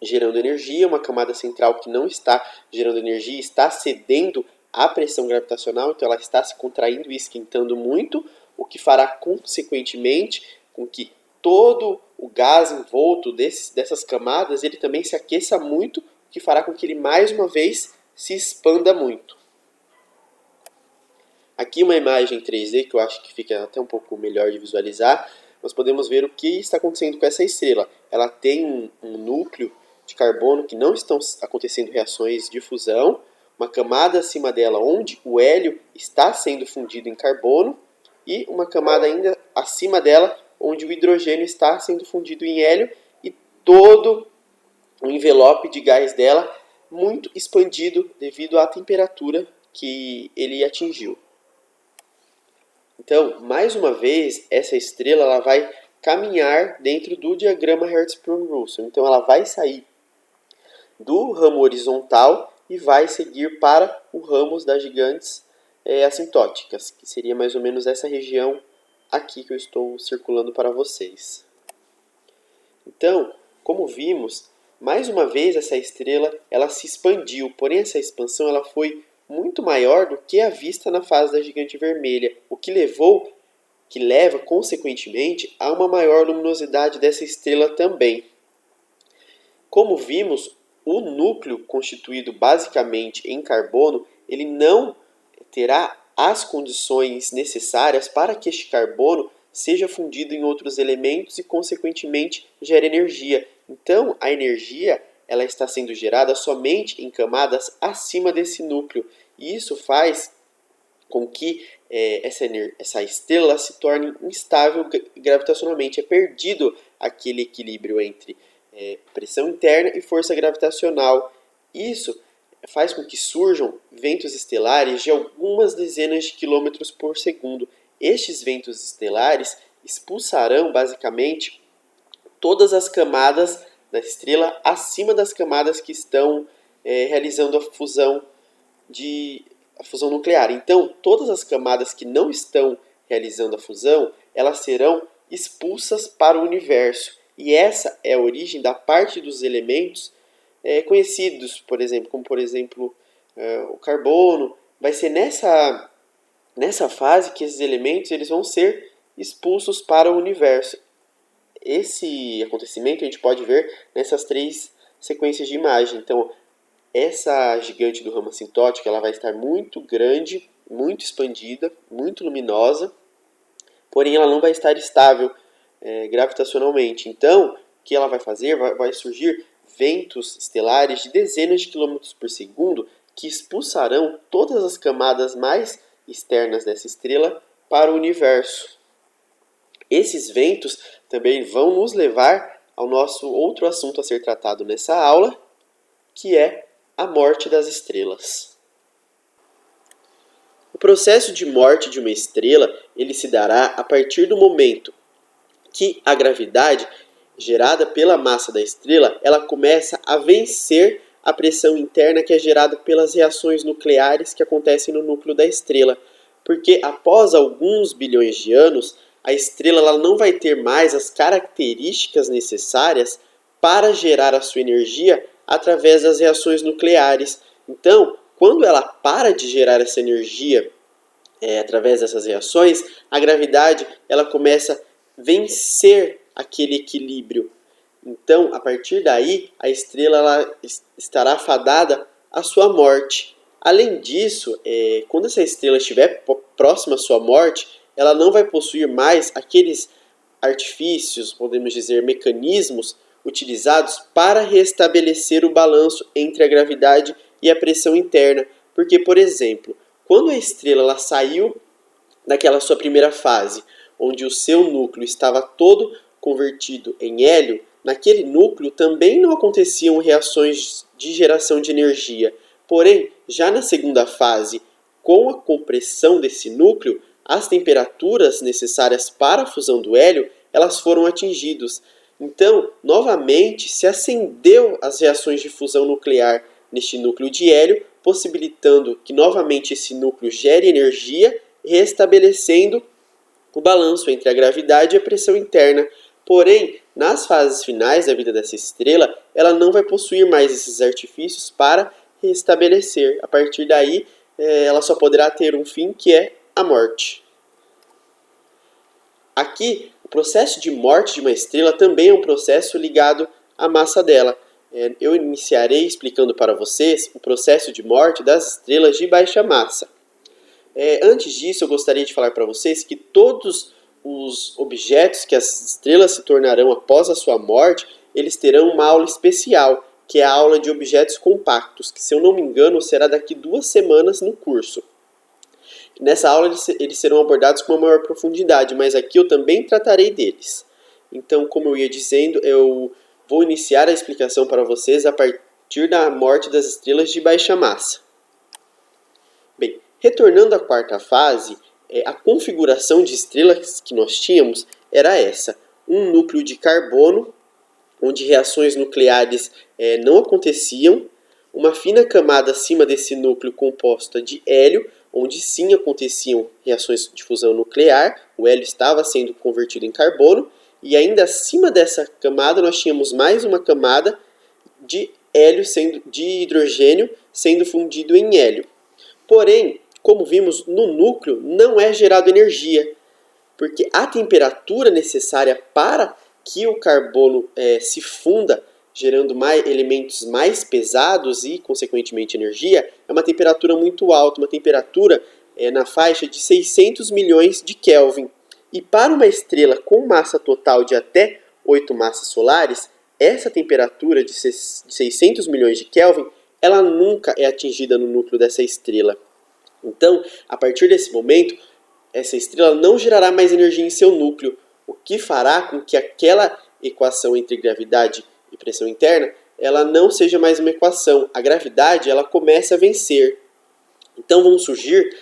[SPEAKER 1] gerando energia, uma camada central que não está gerando energia, está cedendo à pressão gravitacional, então ela está se contraindo e esquentando muito, o que fará consequentemente com que todo o gás envolto dessas camadas ele também se aqueça muito, o que fará com que ele mais uma vez se expanda muito. Aqui uma imagem 3D que eu acho que fica até um pouco melhor de visualizar. Nós podemos ver o que está acontecendo com essa estrela. Ela tem um núcleo de carbono que não estão acontecendo reações de fusão, uma camada acima dela onde o hélio está sendo fundido em carbono e uma camada ainda acima dela onde o hidrogênio está sendo fundido em hélio e todo o envelope de gás dela muito expandido devido à temperatura que ele atingiu. Então, mais uma vez, essa estrela ela vai caminhar dentro do diagrama Hertzsprung-Russell. Então, ela vai sair do ramo horizontal e vai seguir para o ramo das gigantes assintóticas, que seria mais ou menos essa região aqui que eu estou circulando para vocês. Então, como vimos, mais uma vez essa estrela ela se expandiu, porém essa expansão ela foi muito maior do que a vista na fase da gigante vermelha, o que leva consequentemente a uma maior luminosidade dessa estrela também. Como vimos, o núcleo constituído basicamente em carbono, ele não terá as condições necessárias para que este carbono seja fundido em outros elementos e consequentemente gere energia. Então, a energia ela está sendo gerada somente em camadas acima desse núcleo. E isso faz com que essa estrela se torne instável gravitacionalmente. É perdido aquele equilíbrio entre pressão interna e força gravitacional. Isso faz com que surjam ventos estelares de algumas dezenas de quilômetros por segundo. Estes ventos estelares expulsarão basicamente todas as camadas da estrela acima das camadas que estão realizando a fusão nuclear. Então, todas as camadas que não estão realizando a fusão, elas serão expulsas para o universo. E essa é a origem da parte dos elementos conhecidos, como por exemplo o carbono. Vai ser nessa fase que esses elementos eles vão ser expulsos para o universo. Esse acontecimento a gente pode ver nessas três sequências de imagem. Então, essa gigante do ramo assintótico ela vai estar muito grande, muito expandida, muito luminosa, porém ela não vai estar estável gravitacionalmente. Então, o que ela vai fazer? Vai surgir ventos estelares de dezenas de quilômetros por segundo que expulsarão todas as camadas mais externas dessa estrela para o universo. Esses ventos também vão nos levar ao nosso outro assunto a ser tratado nessa aula, que é a morte das estrelas. O processo de morte de uma estrela ele se dará a partir do momento que a gravidade gerada pela massa da estrela ela começa a vencer a pressão interna que é gerada pelas reações nucleares que acontecem no núcleo da estrela. Porque após alguns bilhões de anos, a estrela ela não vai ter mais as características necessárias para gerar a sua energia através das reações nucleares. Então, quando ela para de gerar essa energia através dessas reações, a gravidade ela começa a vencer aquele equilíbrio. Então, a partir daí, a estrela ela estará fadada à sua morte. Além disso, quando essa estrela estiver próxima à sua morte, ela não vai possuir mais aqueles artifícios, podemos dizer, mecanismos utilizados para restabelecer o balanço entre a gravidade e a pressão interna. Porque, por exemplo, quando a estrela ela saiu daquela sua primeira fase, onde o seu núcleo estava todo convertido em hélio, naquele núcleo também não aconteciam reações de geração de energia. Porém, já na segunda fase, com a compressão desse núcleo, as temperaturas necessárias para a fusão do hélio, elas foram atingidas. Então, novamente, se acendeu as reações de fusão nuclear neste núcleo de hélio, possibilitando que novamente esse núcleo gere energia, restabelecendo o balanço entre a gravidade e a pressão interna. Porém, nas fases finais da vida dessa estrela, ela não vai possuir mais esses artifícios para restabelecer. A partir daí, ela só poderá ter um fim, que é a morte. Aqui, o processo de morte de uma estrela também é um processo ligado à massa dela. Eu iniciarei explicando para vocês o processo de morte das estrelas de baixa massa. Antes disso, eu gostaria de falar para vocês que todos os objetos que as estrelas se tornarão após a sua morte, eles terão uma aula especial, que é a aula de objetos compactos, que, se eu não me engano, será daqui 2 semanas no curso. Nessa aula eles serão abordados com uma maior profundidade, mas aqui eu também tratarei deles. Então, como eu ia dizendo, eu vou iniciar a explicação para vocês a partir da morte das estrelas de baixa massa. Bem, retornando à quarta fase, a configuração de estrelas que nós tínhamos era essa: um núcleo de carbono, onde reações nucleares não aconteciam, uma fina camada acima desse núcleo composta de hélio, onde sim aconteciam reações de fusão nuclear, o hélio estava sendo convertido em carbono, e ainda acima dessa camada nós tínhamos mais uma camada de hidrogênio sendo fundido em hélio. Porém, como vimos, no núcleo não é gerado energia, porque a temperatura necessária para que o carbono se funda, gerando elementos mais pesados e, consequentemente, energia, é uma temperatura muito alta, uma temperatura na faixa de 600 milhões de Kelvin. E para uma estrela com massa total de até 8 massas solares, essa temperatura de 600 milhões de Kelvin, ela nunca é atingida no núcleo dessa estrela. Então, a partir desse momento, essa estrela não gerará mais energia em seu núcleo, o que fará com que aquela equação entre gravidade e pressão interna, ela não seja mais uma equação. A gravidade, ela começa a vencer. Então vão surgir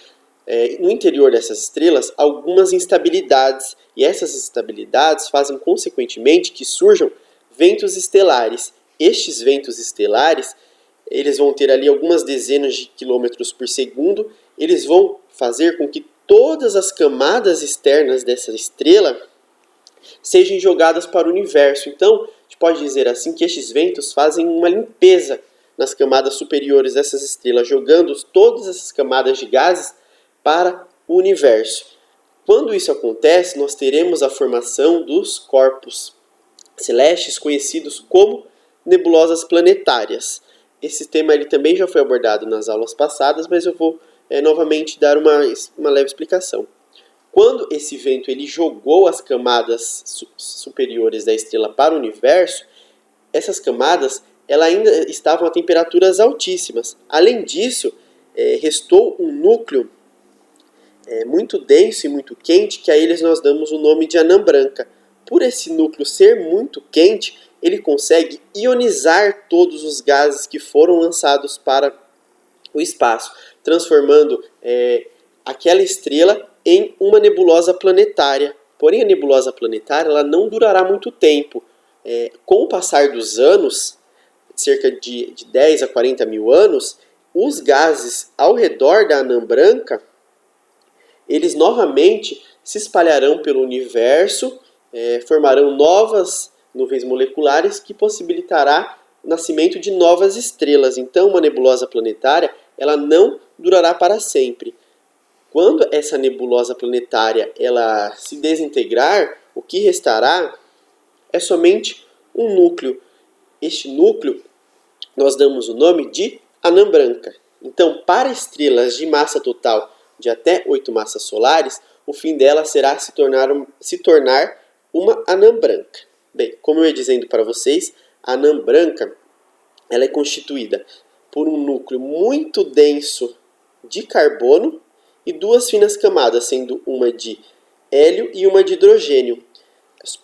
[SPEAKER 1] no interior dessas estrelas algumas instabilidades, e essas instabilidades fazem consequentemente que surjam ventos estelares. Estes ventos estelares, eles vão ter ali algumas dezenas de quilômetros por segundo, eles vão fazer com que todas as camadas externas dessa estrela sejam jogadas para o universo. Então, a gente pode dizer assim que estes ventos fazem uma limpeza nas camadas superiores dessas estrelas, jogando todas essas camadas de gases para o universo. Quando isso acontece, nós teremos a formação dos corpos celestes conhecidos como nebulosas planetárias. Esse tema ele também já foi abordado nas aulas passadas, mas eu vou novamente dar uma leve explicação. Quando esse vento ele jogou as camadas superiores da estrela para o universo, essas camadas elas ainda estavam a temperaturas altíssimas. Além disso, restou um núcleo muito denso e muito quente, que a eles nós damos o nome de anã branca. Por esse núcleo ser muito quente, ele consegue ionizar todos os gases que foram lançados para o espaço, transformando aquela estrela em uma nebulosa planetária. Porém, a nebulosa planetária ela não durará muito tempo. Com o passar dos anos, cerca de 10 a 40 mil anos, os gases ao redor da anã branca, eles novamente se espalharão pelo universo, formarão novas nuvens moleculares que possibilitará o nascimento de novas estrelas. Então, uma nebulosa planetária ela não durará para sempre. Quando essa nebulosa planetária ela se desintegrar, o que restará é somente um núcleo. Este núcleo nós damos o nome de anã branca. Então, para estrelas de massa total de até 8 massas solares, o fim dela será se tornar uma anã branca. Bem, como eu ia dizendo para vocês, a anã branca ela é constituída por um núcleo muito denso de carbono e duas finas camadas, sendo uma de hélio e uma de hidrogênio.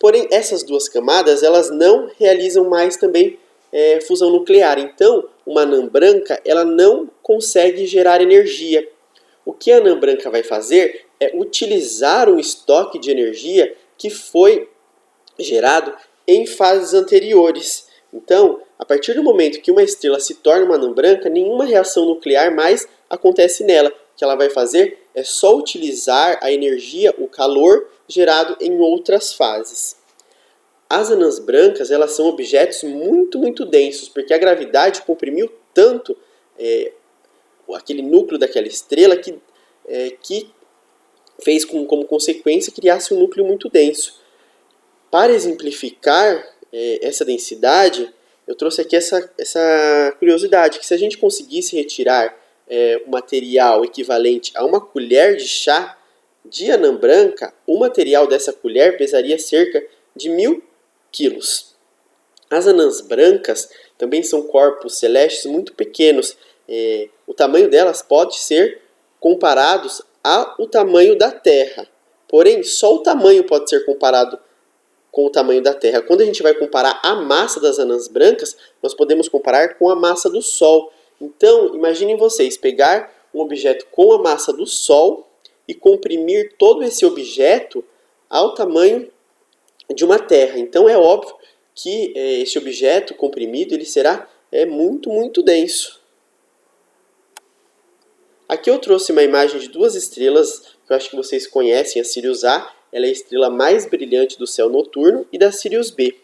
[SPEAKER 1] Porém, essas duas camadas elas não realizam mais também fusão nuclear. Então, uma anã branca ela não consegue gerar energia. O que a anã branca vai fazer é utilizar um estoque de energia que foi gerado em fases anteriores. Então, a partir do momento que uma estrela se torna uma anã branca, nenhuma reação nuclear mais acontece nela. O que ela vai fazer é só utilizar a energia, o calor gerado em outras fases. As anãs brancas elas são objetos muito densos, porque a gravidade comprimiu tanto aquele núcleo daquela estrela que fez como consequência criasse um núcleo muito denso. Para exemplificar essa densidade, eu trouxe aqui essa curiosidade, que se a gente conseguisse retirar um material equivalente a uma colher de chá de anã branca, o material dessa colher pesaria cerca de 1000 quilos. As anãs brancas também são corpos celestes muito pequenos. O tamanho delas pode ser comparado ao tamanho da Terra. Porém, só o tamanho pode ser comparado com o tamanho da Terra. Quando a gente vai comparar a massa das anãs brancas, nós podemos comparar com a massa do Sol. Então, imaginem vocês pegar um objeto com a massa do Sol e comprimir todo esse objeto ao tamanho de uma Terra. Então, é óbvio que esse objeto comprimido ele será muito denso. Aqui eu trouxe uma imagem de duas estrelas que eu acho que vocês conhecem, a Sirius A. Ela é a estrela mais brilhante do céu noturno, e da Sirius B.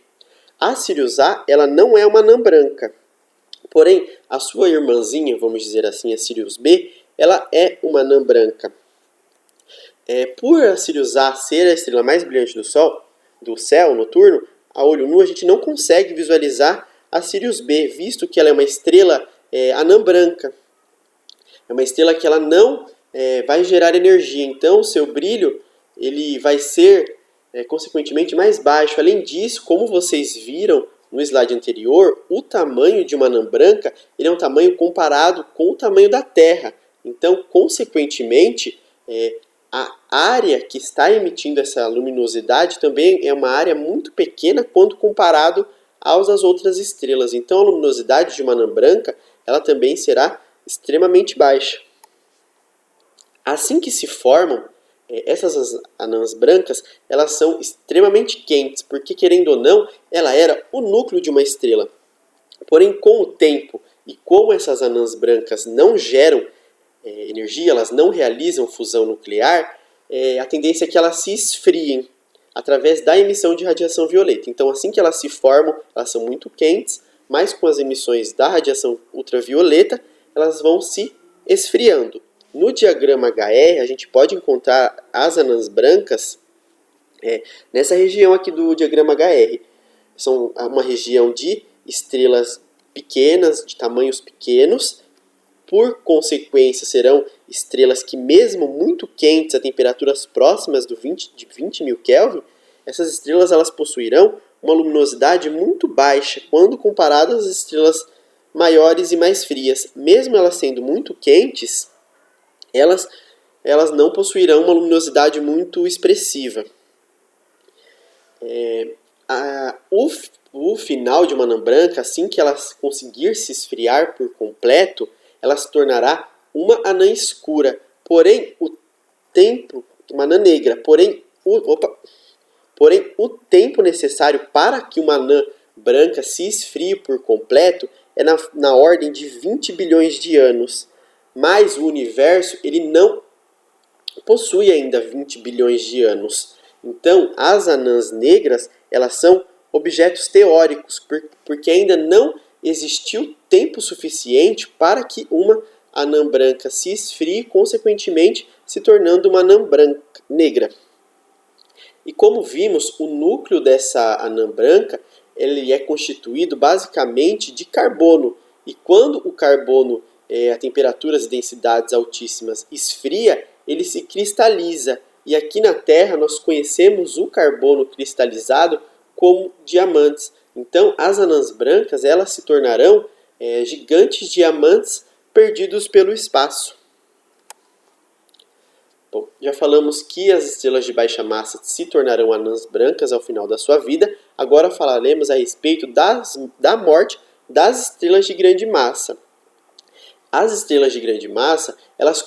[SPEAKER 1] A Sirius A ela não é uma anã branca. Porém, a sua irmãzinha, vamos dizer assim, a Sirius B, ela é uma anã branca. Por a Sirius A ser a estrela mais brilhante do céu noturno, a olho nu a gente não consegue visualizar a Sirius B, visto que ela é uma estrela anã branca. É uma estrela que ela não vai gerar energia, então o seu brilho ele vai ser, consequentemente, mais baixo. Além disso, como vocês viram no slide anterior, o tamanho de uma anã branca ele é um tamanho comparado com o tamanho da Terra. Então, consequentemente, a área que está emitindo essa luminosidade também é uma área muito pequena quando comparado às outras estrelas. Então, a luminosidade de uma anã branca ela também será extremamente baixa. Assim que se formam, essas anãs brancas elas são extremamente quentes, porque, querendo ou não, ela era o núcleo de uma estrela. Porém, com o tempo, e como essas anãs brancas não geram energia, elas não realizam fusão nuclear, a tendência é que elas se esfriem através da emissão de radiação violeta. Então, assim que elas se formam, elas são muito quentes, mas com as emissões da radiação ultravioleta, elas vão se esfriando. No diagrama HR, a gente pode encontrar as anãs brancas nessa região aqui do diagrama HR. São uma região de estrelas pequenas, de tamanhos pequenos. Por consequência, serão estrelas que, mesmo muito quentes, a temperaturas próximas de 20 mil Kelvin, essas estrelas elas possuirão uma luminosidade muito baixa quando comparadas às estrelas maiores e mais frias. Mesmo elas sendo muito quentes, elas não possuirão uma luminosidade muito expressiva. O final de uma anã branca, assim que ela conseguir se esfriar por completo, ela se tornará uma anã escura. Porém, uma anã negra. Porém, o tempo necessário para que uma anã branca se esfrie por completo é na ordem de 20 bilhões de anos. Mas o universo ele não possui ainda 20 bilhões de anos. Então, as anãs negras elas são objetos teóricos, porque ainda não existiu tempo suficiente para que uma anã branca se esfrie e, consequentemente, se tornando uma anã branca, negra. E como vimos, o núcleo dessa anã branca ele é constituído basicamente de carbono. E quando o carbono, a temperaturas e densidades altíssimas, esfria, ele se cristaliza. E aqui na Terra nós conhecemos o carbono cristalizado como diamantes. Então, as anãs brancas elas se tornarão gigantes diamantes perdidos pelo espaço. Bom, já falamos que as estrelas de baixa massa se tornarão anãs brancas ao final da sua vida. Agora falaremos a respeito da morte das estrelas de grande massa. As estrelas de grande massa, elas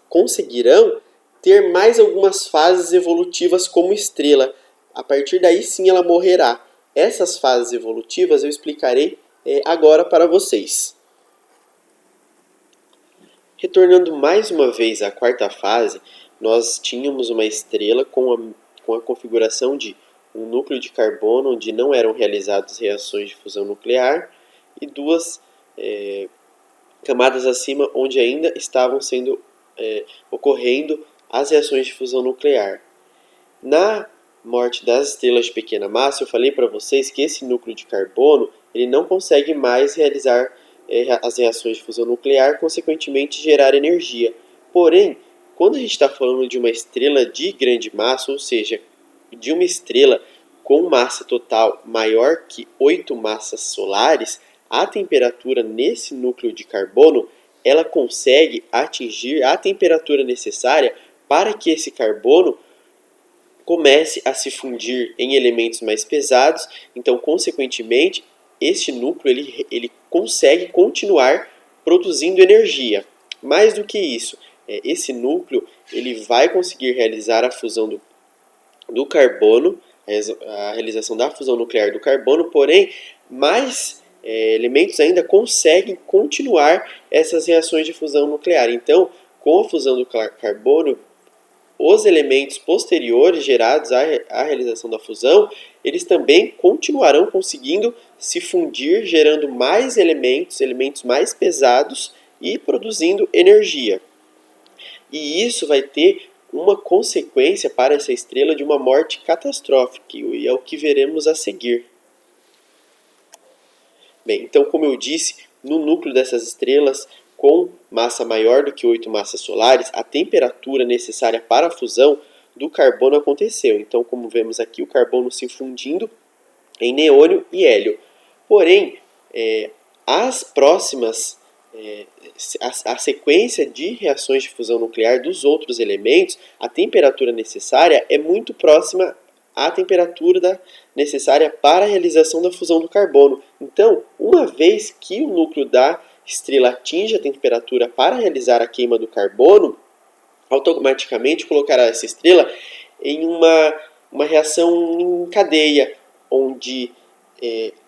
[SPEAKER 1] conseguirão ter mais algumas fases evolutivas como estrela. A partir daí sim ela morrerá. Essas fases evolutivas eu explicarei agora para vocês. Retornando mais uma vez à quarta fase, nós tínhamos uma estrela com a configuração de um núcleo de carbono onde não eram realizadas reações de fusão nuclear e duas camadas acima onde ainda estavam ocorrendo as reações de fusão nuclear. Na morte das estrelas de pequena massa, eu falei para vocês que esse núcleo de carbono ele não consegue mais realizar as reações de fusão nuclear, consequentemente gerar energia. Porém, quando a gente está falando de uma estrela de grande massa, ou seja, de uma estrela com massa total maior que 8 massas solares, a temperatura nesse núcleo de carbono ela consegue atingir a temperatura necessária para que esse carbono comece a se fundir em elementos mais pesados. Então, consequentemente, este núcleo ele consegue continuar produzindo energia. Mais do que isso, esse núcleo ele vai conseguir realizar a fusão do carbono, a realização da fusão nuclear do carbono, porém, mais elementos ainda conseguem continuar essas reações de fusão nuclear. Então, com a fusão do carbono, os elementos posteriores gerados à realização da fusão, eles também continuarão conseguindo se fundir, gerando mais elementos mais pesados e produzindo energia. E isso vai ter uma consequência para essa estrela de uma morte catastrófica, e é o que veremos a seguir. Bem, então, como eu disse, no núcleo dessas estrelas com massa maior do que 8 massas solares, a temperatura necessária para a fusão do carbono aconteceu. Então, como vemos aqui, o carbono se fundindo em neônio e hélio. Porém, as próximas, a sequência de reações de fusão nuclear dos outros elementos, a temperatura necessária é muito próxima à temperatura necessária para a realização da fusão do carbono. Então, uma vez que o núcleo da estrela atinge a temperatura para realizar a queima do carbono, automaticamente colocará essa estrela em uma reação em cadeia, onde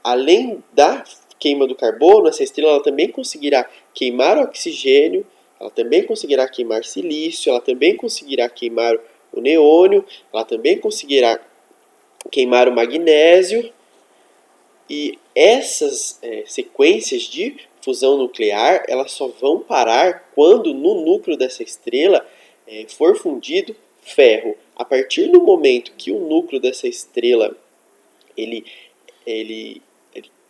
[SPEAKER 1] além da queima do carbono, essa estrela ela também conseguirá queimar o oxigênio, ela também conseguirá queimar silício, ela também conseguirá queimar o neônio, ela também conseguirá queimar o magnésio. E essas sequências de fusão nuclear elas só vão parar quando no núcleo dessa estrela for fundido ferro. A partir do momento que o núcleo dessa estrela ele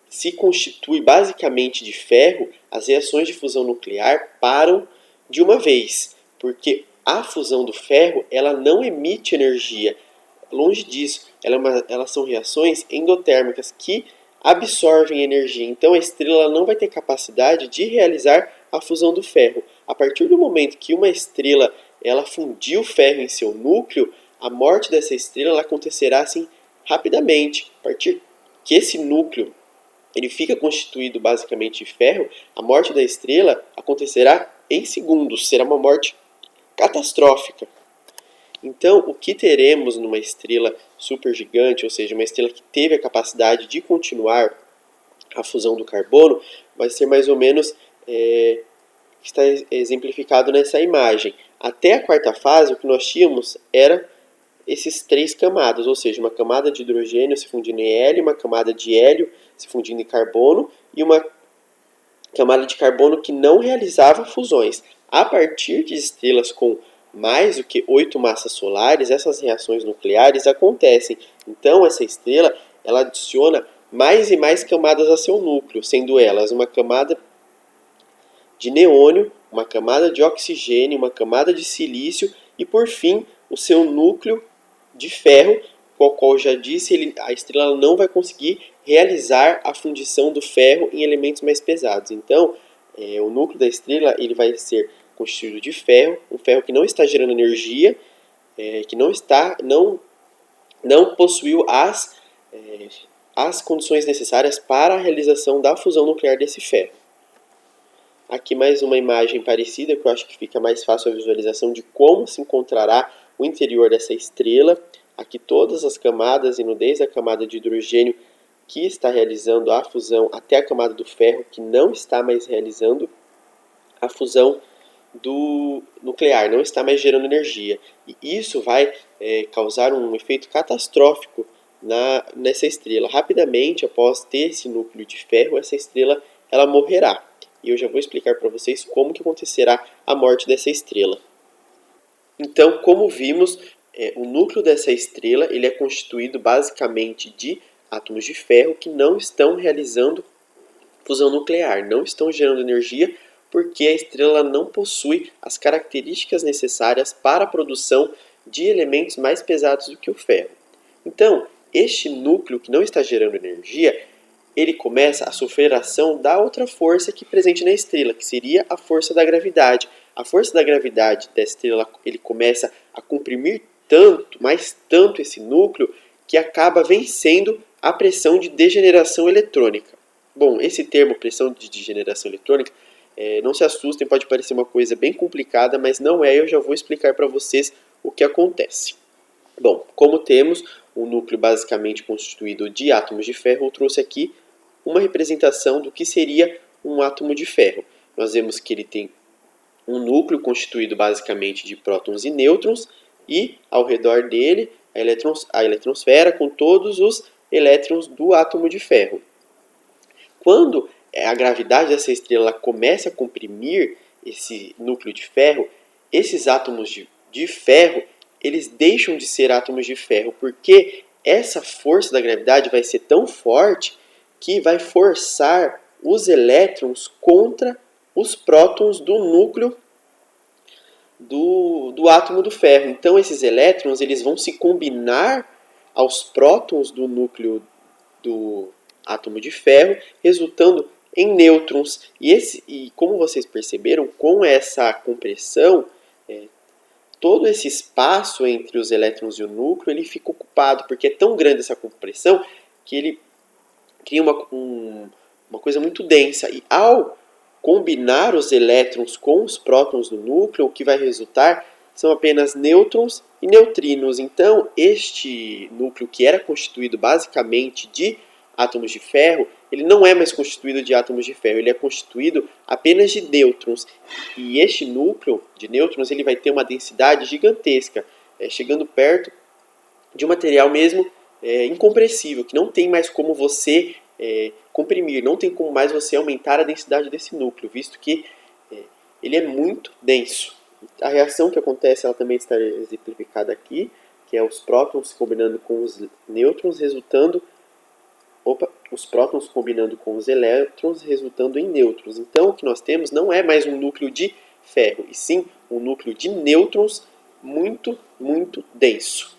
[SPEAKER 1] se constitui basicamente de ferro, as reações de fusão nuclear param de uma vez, porque a fusão do ferro ela não emite energia. Longe disso, elas são reações endotérmicas que absorvem energia. Então a estrela não vai ter capacidade de realizar a fusão do ferro. A partir do momento que uma estrela ela fundiu o ferro em seu núcleo, a morte dessa estrela ela acontecerá assim rapidamente. A partir que esse núcleo ele fica constituído basicamente de ferro, a morte da estrela acontecerá em segundos, será uma morte catastrófica. Então, o que teremos numa estrela supergigante, ou seja, uma estrela que teve a capacidade de continuar a fusão do carbono, vai ser mais ou menos está exemplificado nessa imagem. Até a quarta fase, o que nós tínhamos era esses 3 camadas, ou seja, uma camada de hidrogênio se fundindo em hélio, uma camada de hélio se fundindo em carbono e uma camada de carbono que não realizava fusões. A partir de estrelas com mais do que 8 massas solares, essas reações nucleares acontecem. Então, essa estrela ela adiciona mais e mais camadas a seu núcleo, sendo elas uma camada de neônio, uma camada de oxigênio, uma camada de silício e, por fim, o seu núcleo de ferro, com o qual já disse, a estrela não vai conseguir realizar a fundição do ferro em elementos mais pesados. Então, o núcleo da estrela ele vai ser constituído de ferro, um ferro que não está gerando energia, que não possuiu as condições necessárias para a realização da fusão nuclear desse ferro. Aqui mais uma imagem parecida, que eu acho que fica mais fácil a visualização de como se encontrará o interior dessa estrela. Aqui todas as camadas, indo desde a camada de hidrogênio que está realizando a fusão até a camada do ferro que não está mais realizando a fusão do nuclear, não está mais gerando energia. E isso vai causar um efeito catastrófico nessa estrela. Rapidamente, após ter esse núcleo de ferro, essa estrela ela morrerá. E eu já vou explicar para vocês como que acontecerá a morte dessa estrela. Então, como vimos, o núcleo dessa estrela ele é constituído basicamente de átomos de ferro que não estão realizando fusão nuclear, não estão gerando energia porque a estrela não possui as características necessárias para a produção de elementos mais pesados do que o ferro. Então, este núcleo que não está gerando energia, ele começa a sofrer a ação da outra força que é presente na estrela, que seria a força da gravidade. A força da gravidade da estrela ele começa a comprimir tanto, mais tanto esse núcleo, que acaba vencendo a pressão de degeneração eletrônica. Bom, esse termo, pressão de degeneração eletrônica, não se assustem, pode parecer uma coisa bem complicada, mas não é, eu já vou explicar para vocês o que acontece. Bom, como temos um núcleo basicamente constituído de átomos de ferro, eu trouxe aqui uma representação do que seria um átomo de ferro. Nós vemos que ele tem um núcleo constituído basicamente de prótons e nêutrons e ao redor dele a eletrosfera com todos os elétrons do átomo de ferro. Quando a gravidade dessa estrela começa a comprimir esse núcleo de ferro, esses átomos de ferro eles deixam de ser átomos de ferro porque essa força da gravidade vai ser tão forte que vai forçar os elétrons contra os prótons do núcleo do átomo do ferro. Então esses elétrons eles vão se combinar aos prótons do núcleo do átomo de ferro, resultando em nêutrons. E como vocês perceberam, com essa compressão, todo esse espaço entre os elétrons e o núcleo ele fica ocupado, porque é tão grande essa compressão que ele cria uma coisa muito densa. E ao combinar os elétrons com os prótons do núcleo, o que vai resultar são apenas nêutrons e neutrinos. Então, este núcleo que era constituído basicamente de átomos de ferro, ele não é mais constituído de átomos de ferro, ele é constituído apenas de nêutrons. E este núcleo de nêutrons ele vai ter uma densidade gigantesca, chegando perto de um material mesmo incompressível, que não tem mais como você comprimir, não tem como mais você aumentar a densidade desse núcleo, visto que ele é muito denso. A reação que acontece ela também está exemplificada aqui, que é os prótons combinando com os nêutrons, os prótons combinando com os elétrons, resultando em nêutrons. Então, o que nós temos não é mais um núcleo de ferro, e sim um núcleo de nêutrons muito, muito denso.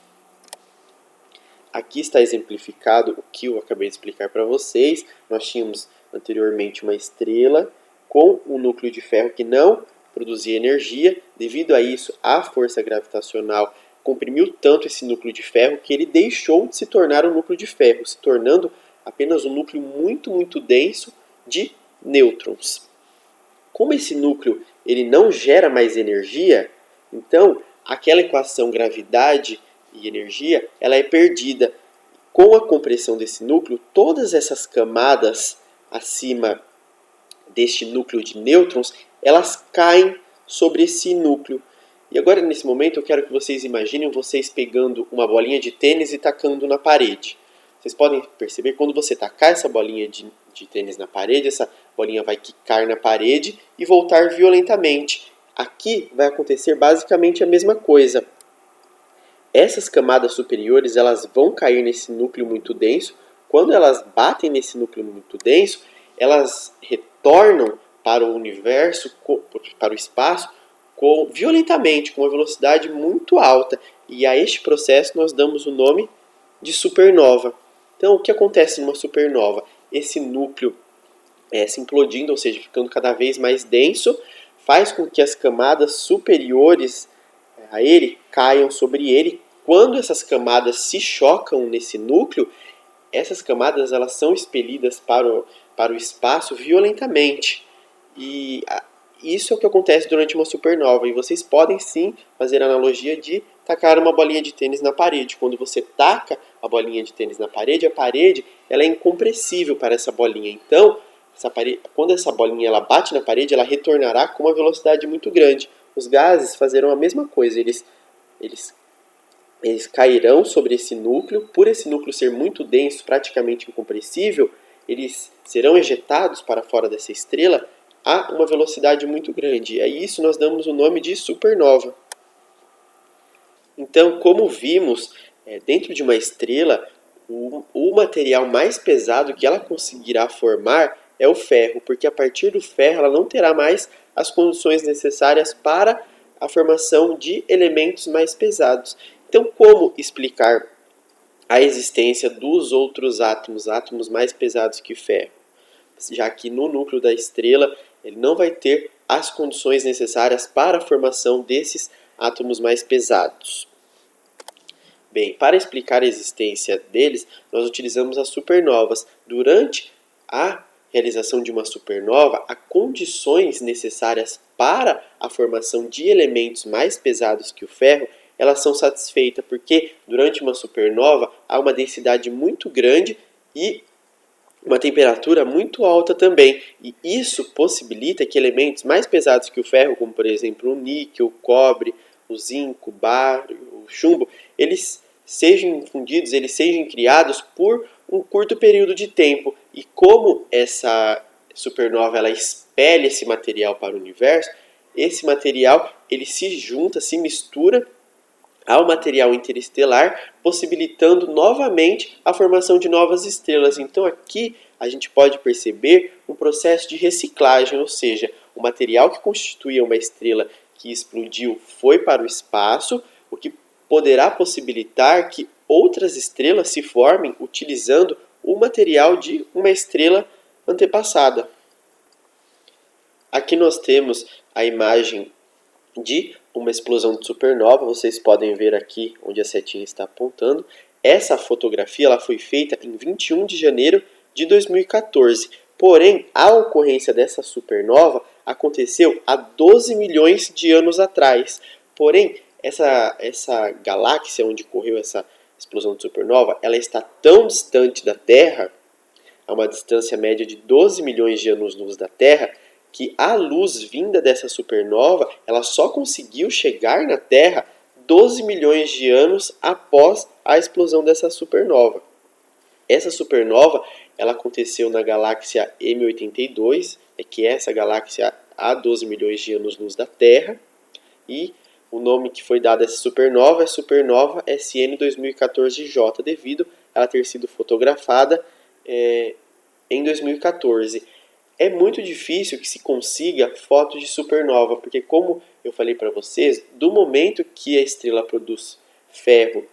[SPEAKER 1] Aqui está exemplificado o que eu acabei de explicar para vocês. Nós tínhamos anteriormente uma estrela com um núcleo de ferro que não produzia energia. Devido a isso, a força gravitacional comprimiu tanto esse núcleo de ferro que ele deixou de se tornar um núcleo de ferro, se tornando apenas um núcleo muito, muito denso de nêutrons. Como esse núcleo ele não gera mais energia, então aquela equação gravidade e energia ela é perdida. Com a compressão desse núcleo, todas essas camadas acima deste núcleo de nêutrons, elas caem sobre esse núcleo. E agora, nesse momento, eu quero que vocês imaginem vocês pegando uma bolinha de tênis e tacando na parede. Vocês podem perceber, quando você tacar essa bolinha de de tênis na parede, essa bolinha vai quicar na parede e voltar violentamente. Aqui vai acontecer basicamente a mesma coisa. Essas camadas superiores elas vão cair nesse núcleo muito denso. Quando elas batem nesse núcleo muito denso, elas retornam para o universo, para o espaço, violentamente, com uma velocidade muito alta. E a este processo nós damos o nome de supernova. Então, o que acontece numa supernova? Esse núcleo se implodindo, ou seja, ficando cada vez mais denso, faz com que as camadas superiores a ele caiam sobre ele. Quando essas camadas se chocam nesse núcleo, essas camadas elas são expelidas para o espaço violentamente. E isso é o que acontece durante uma supernova. E vocês podem sim fazer a analogia de tacar uma bolinha de tênis na parede. Quando você taca a bolinha de tênis na parede, a parede ela é incompressível para essa bolinha. Então, quando essa bolinha ela bate na parede, ela retornará com uma velocidade muito grande. Os gases fazerão a mesma coisa. Eles cairão sobre esse núcleo. Por esse núcleo ser muito denso, praticamente incompressível, eles serão ejetados para fora dessa estrela a uma velocidade muito grande. A isso nós damos o nome de supernova. Então, como vimos, dentro de uma estrela, o material mais pesado que ela conseguirá formar é o ferro, porque a partir do ferro ela não terá mais as condições necessárias para a formação de elementos mais pesados. Então, como explicar a existência dos outros átomos mais pesados que o ferro? Já que no núcleo da estrela ele não vai ter as condições necessárias para a formação desses átomos mais pesados. Bem, para explicar a existência deles, nós utilizamos as supernovas. Durante a realização de uma supernova, as condições necessárias para a formação de elementos mais pesados que o ferro, elas são satisfeitas, porque durante uma supernova há uma densidade muito grande e uma temperatura muito alta também. E isso possibilita que elementos mais pesados que o ferro, como por exemplo o níquel, o cobre, o zinco, o bário, o chumbo, eles sejam fundidos, eles sejam criados por um curto período de tempo. E como essa supernova ela espelha esse material para o universo, esse material ele se junta, se mistura ao material interestelar, possibilitando novamente a formação de novas estrelas. Então aqui a gente pode perceber um processo de reciclagem, ou seja, o material que constituía uma estrela que explodiu foi para o espaço, o que poderá possibilitar que outras estrelas se formem utilizando o material de uma estrela antepassada. Aqui nós temos a imagem de uma explosão de supernova. Vocês podem ver aqui onde a setinha está apontando. Essa fotografia ela foi feita em 21 de janeiro de 2014. Porém, a ocorrência dessa supernova aconteceu há 12 milhões de anos atrás. Porém, essa galáxia onde ocorreu essa explosão de supernova, ela está tão distante da Terra, a uma distância média de 12 milhões de anos-luz da Terra, que a luz vinda dessa supernova, ela só conseguiu chegar na Terra 12 milhões de anos após a explosão dessa supernova. Essa supernova, ela aconteceu na galáxia M82, que é essa galáxia há 12 milhões de anos-luz da Terra, e o nome que foi dado a essa supernova é supernova SN 2014J, devido a ela ter sido fotografada em 2014. É muito difícil que se consiga fotos de supernova, porque como eu falei para vocês, do momento que a estrela produz ferro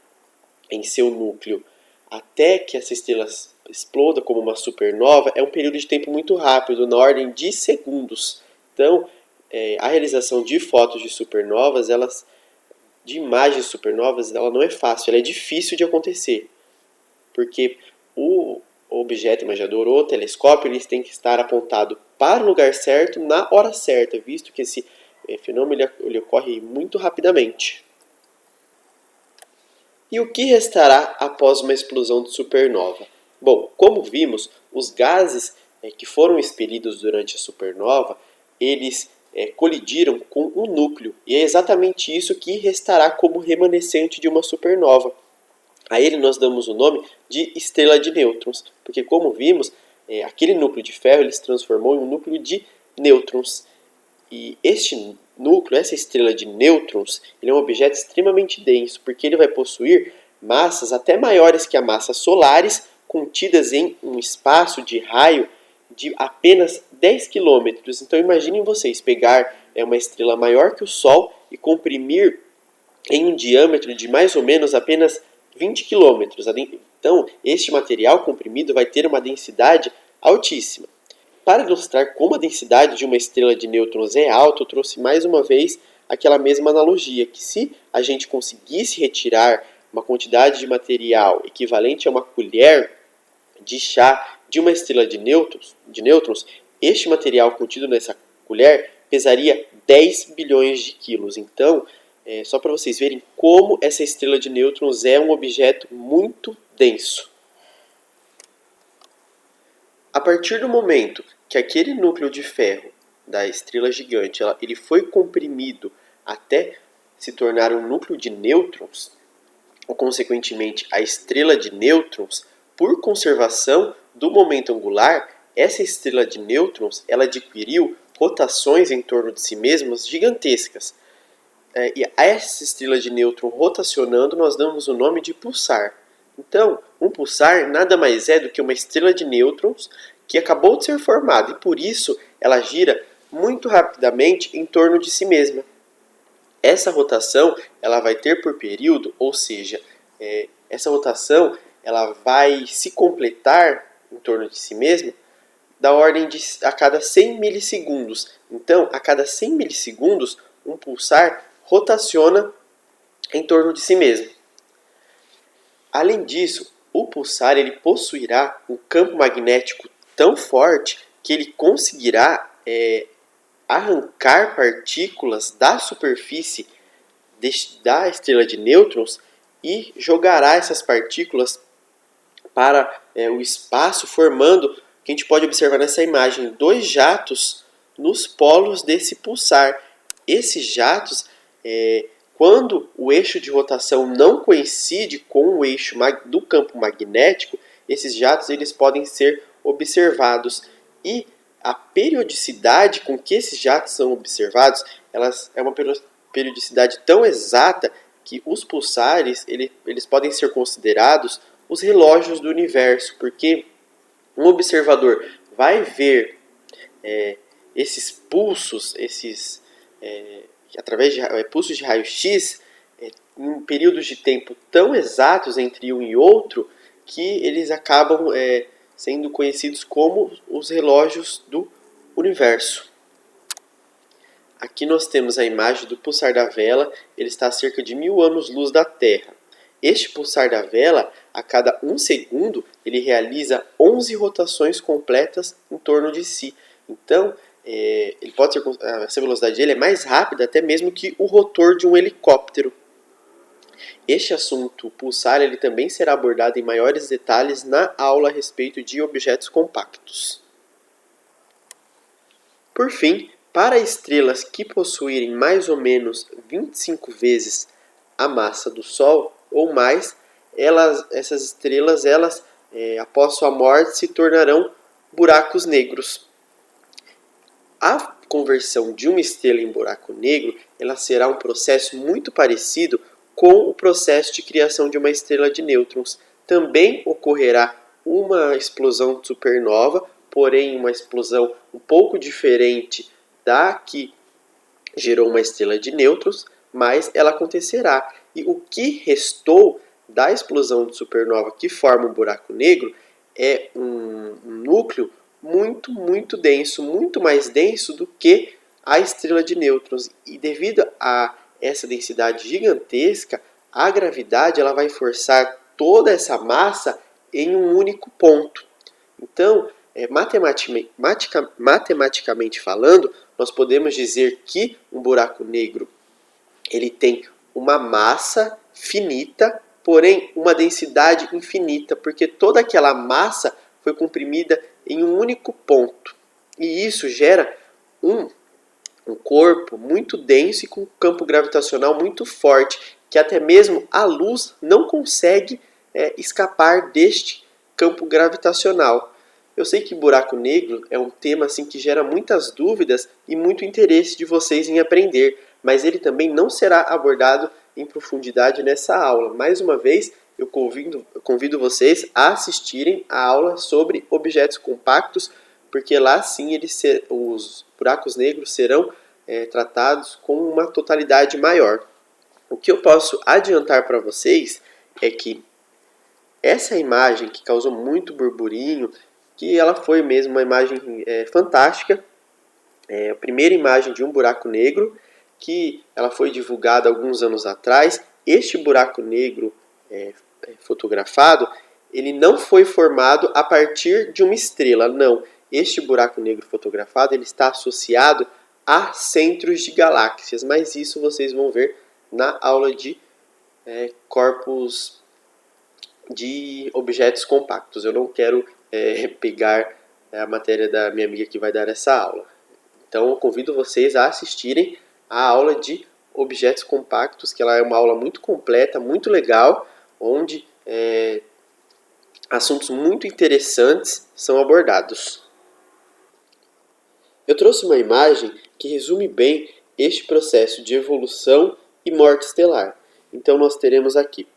[SPEAKER 1] em seu núcleo até que essa estrela exploda como uma supernova, é um período de tempo muito rápido, na ordem de segundos. Então, a realização de fotos de supernovas, de imagens de supernovas, ela não é fácil, ela é difícil de acontecer, porque o objeto imaginador ou telescópio, eles têm que estar apontado para o lugar certo, na hora certa, visto que esse fenômeno ele ocorre muito rapidamente. E o que restará após uma explosão de supernova? Bom, como vimos, os gases que foram expelidos durante a supernova, eles colidiram com o núcleo, e é exatamente isso que restará como remanescente de uma supernova. A ele nós damos o nome de estrela de nêutrons, porque como vimos, aquele núcleo de ferro ele se transformou em um núcleo de nêutrons. E este núcleo, essa estrela de nêutrons, ele é um objeto extremamente denso, porque ele vai possuir massas até maiores que as massas solares, contidas em um espaço de raio de apenas 10 quilômetros. Então imaginem vocês pegar uma estrela maior que o Sol e comprimir em um diâmetro de mais ou menos apenas 20 quilômetros. Então este material comprimido vai ter uma densidade altíssima. Para ilustrar como a densidade de uma estrela de nêutrons é alta, eu trouxe mais uma vez aquela mesma analogia, que se a gente conseguisse retirar uma quantidade de material equivalente a uma colher de chá de uma estrela de nêutrons, este material contido nessa colher pesaria 10 bilhões de quilos. Então, só para vocês verem como essa estrela de nêutrons é um objeto muito denso. A partir do momento que aquele núcleo de ferro da estrela gigante ele foi comprimido até se tornar um núcleo de nêutrons, ou consequentemente a estrela de nêutrons, por conservação do momento angular, essa estrela de nêutrons ela adquiriu rotações em torno de si mesmas gigantescas. E a essa estrela de nêutron rotacionando nós damos o nome de pulsar. Então, um pulsar nada mais é do que uma estrela de nêutrons que acabou de ser formada e por isso ela gira muito rapidamente em torno de si mesma. Essa rotação ela vai ter por período, ou seja, essa rotação ela vai se completar em torno de si mesma da ordem de a cada 100 milissegundos. Então, a cada 100 milissegundos, um pulsar rotaciona em torno de si mesmo. Além disso, o pulsar ele possuirá um campo magnético tão forte que ele conseguirá arrancar partículas da superfície da estrela de nêutrons e jogará essas partículas para o espaço, formando, que a gente pode observar nessa imagem, dois jatos nos polos desse pulsar. Esses jatos, quando o eixo de rotação não coincide com o eixo do campo magnético, esses jatos eles podem ser observados. E a periodicidade com que esses jatos são observados é uma periodicidade tão exata que os pulsares eles podem ser considerados os relógios do universo, porque um observador vai ver esses pulsos, através de pulsos de raio-x, em períodos de tempo tão exatos entre um e outro que eles acabam sendo conhecidos como os relógios do universo. Aqui nós temos a imagem do pulsar da vela, ele está a cerca de 1000 anos-luz da Terra. Este pulsar da vela, a cada 1 segundo, ele realiza 11 rotações completas em torno de si. Então, ele pode ser, essa velocidade dele é mais rápida até mesmo que o rotor de um helicóptero. Este assunto pulsar ele também será abordado em maiores detalhes na aula a respeito de objetos compactos. Por fim, para estrelas que possuírem mais ou menos 25 vezes a massa do Sol ou mais, essas estrelas após sua morte se tornarão buracos negros. A conversão de uma estrela em buraco negro ela será um processo muito parecido com o processo de criação de uma estrela de nêutrons. Também ocorrerá uma explosão de supernova, porém uma explosão um pouco diferente da que gerou uma estrela de nêutrons, mas ela acontecerá. E o que restou da explosão de supernova que forma um buraco negro é um núcleo muito, muito denso, muito mais denso do que a estrela de nêutrons. E devido a essa densidade gigantesca, a gravidade ela vai forçar toda essa massa em um único ponto. Então, matematicamente falando, nós podemos dizer que um buraco negro ele tem uma massa finita, porém uma densidade infinita, porque toda aquela massa foi comprimida em um único ponto. E isso gera um corpo muito denso e com um campo gravitacional muito forte, que até mesmo a luz não consegue escapar deste campo gravitacional. Eu sei que buraco negro é um tema assim que gera muitas dúvidas e muito interesse de vocês em aprender, mas ele também não será abordado em profundidade nessa aula. Mais uma vez, eu convido vocês a assistirem a aula sobre objetos compactos, porque lá sim os buracos negros serão tratados com uma totalidade maior. O que eu posso adiantar para vocês é que essa imagem que causou muito burburinho, que ela foi mesmo uma imagem fantástica, a primeira imagem de um buraco negro, que ela foi divulgada alguns anos atrás. Este buraco negro fotografado, ele não foi formado a partir de uma estrela, não. Este buraco negro fotografado, ele está associado a centros de galáxias, mas isso vocês vão ver na aula de corpos de objetos compactos. Eu não quero pegar a matéria da minha amiga que vai dar essa aula. Então eu convido vocês a assistirem a aula de objetos compactos, que ela é uma aula muito completa, muito legal, onde assuntos muito interessantes são abordados. Eu trouxe uma imagem que resume bem este processo de evolução e morte estelar. Então nós teremos aqui,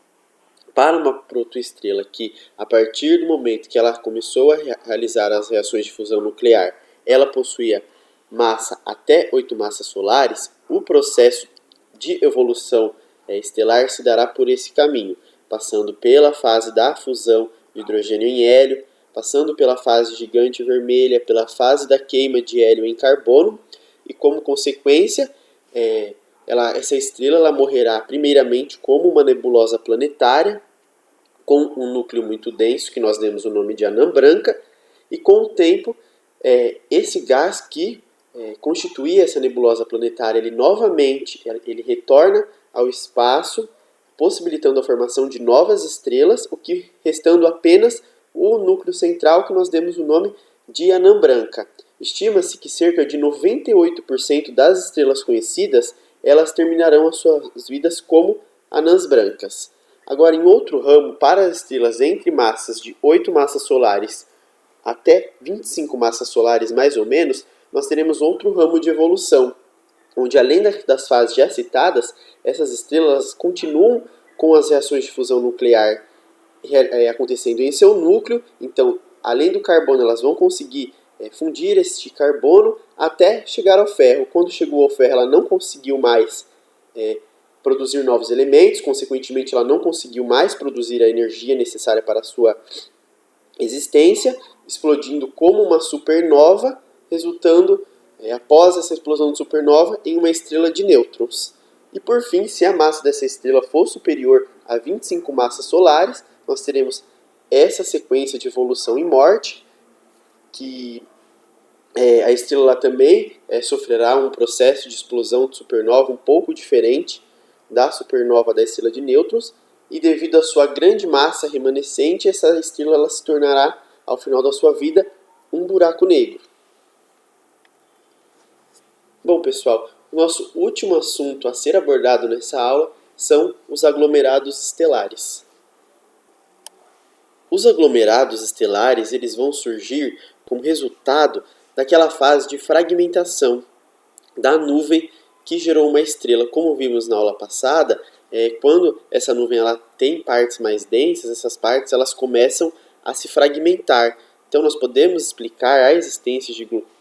[SPEAKER 1] para uma protoestrela que, a partir do momento que ela começou a realizar as reações de fusão nuclear, ela possuía massa até 8 massas solares, o processo de evolução estelar se dará por esse caminho, passando pela fase da fusão de hidrogênio em hélio, passando pela fase gigante vermelha, pela fase da queima de hélio em carbono, e como consequência, essa estrela ela morrerá primeiramente como uma nebulosa planetária, com um núcleo muito denso, que nós demos o nome de anã branca, e com o tempo, esse gás que constituía essa nebulosa planetária, ele novamente ele retorna ao espaço, possibilitando a formação de novas estrelas, o que restando apenas o núcleo central, que nós demos o nome de anã branca. Estima-se que cerca de 98% das estrelas conhecidas, elas terminarão as suas vidas como anãs brancas. Agora, em outro ramo, para as estrelas entre massas de 8 massas solares até 25 massas solares, mais ou menos, nós teremos outro ramo de evolução, onde além das fases já citadas, essas estrelas continuam com as reações de fusão nuclear acontecendo em seu núcleo. Então, além do carbono, elas vão conseguir fundir este carbono até chegar ao ferro. Quando chegou ao ferro, ela não conseguiu mais produzir novos elementos, consequentemente ela não conseguiu mais produzir a energia necessária para a sua existência, explodindo como uma supernova, resultando, após essa explosão de supernova, em uma estrela de nêutrons. E por fim, se a massa dessa estrela for superior a 25 massas solares, nós teremos essa sequência de evolução e morte, que a estrela também sofrerá um processo de explosão de supernova um pouco diferente da supernova da estrela de nêutrons, e devido à sua grande massa remanescente, essa estrela ela se tornará, ao final da sua vida, um buraco negro. Bom, pessoal, o nosso último assunto a ser abordado nessa aula são os aglomerados estelares. Os aglomerados estelares eles vão surgir como resultado daquela fase de fragmentação da nuvem que gerou uma estrela. Como vimos na aula passada, quando essa nuvem ela tem partes mais densas, essas partes elas começam a se fragmentar. Então nós podemos explicar a existência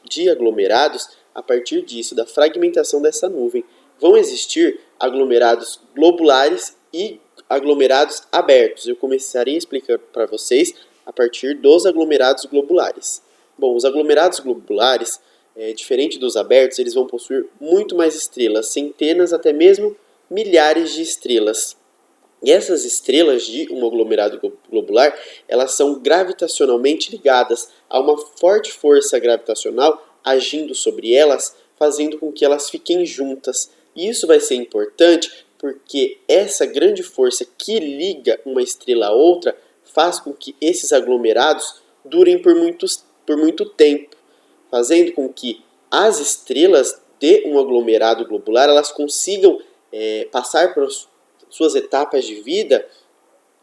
[SPEAKER 1] de aglomerados a partir disso, da fragmentação dessa nuvem. Vão existir aglomerados globulares e aglomerados abertos. Eu começaria a explicar para vocês a partir dos aglomerados globulares. Bom, os aglomerados globulares, diferente dos abertos, eles vão possuir muito mais estrelas, centenas até mesmo milhares de estrelas. E essas estrelas de um aglomerado globular, elas são gravitacionalmente ligadas a uma forte força gravitacional agindo sobre elas, fazendo com que elas fiquem juntas. E isso vai ser importante porque essa grande força que liga uma estrela a outra faz com que esses aglomerados durem por muito tempo, fazendo com que as estrelas de um aglomerado globular elas consigam passar por suas etapas de vida,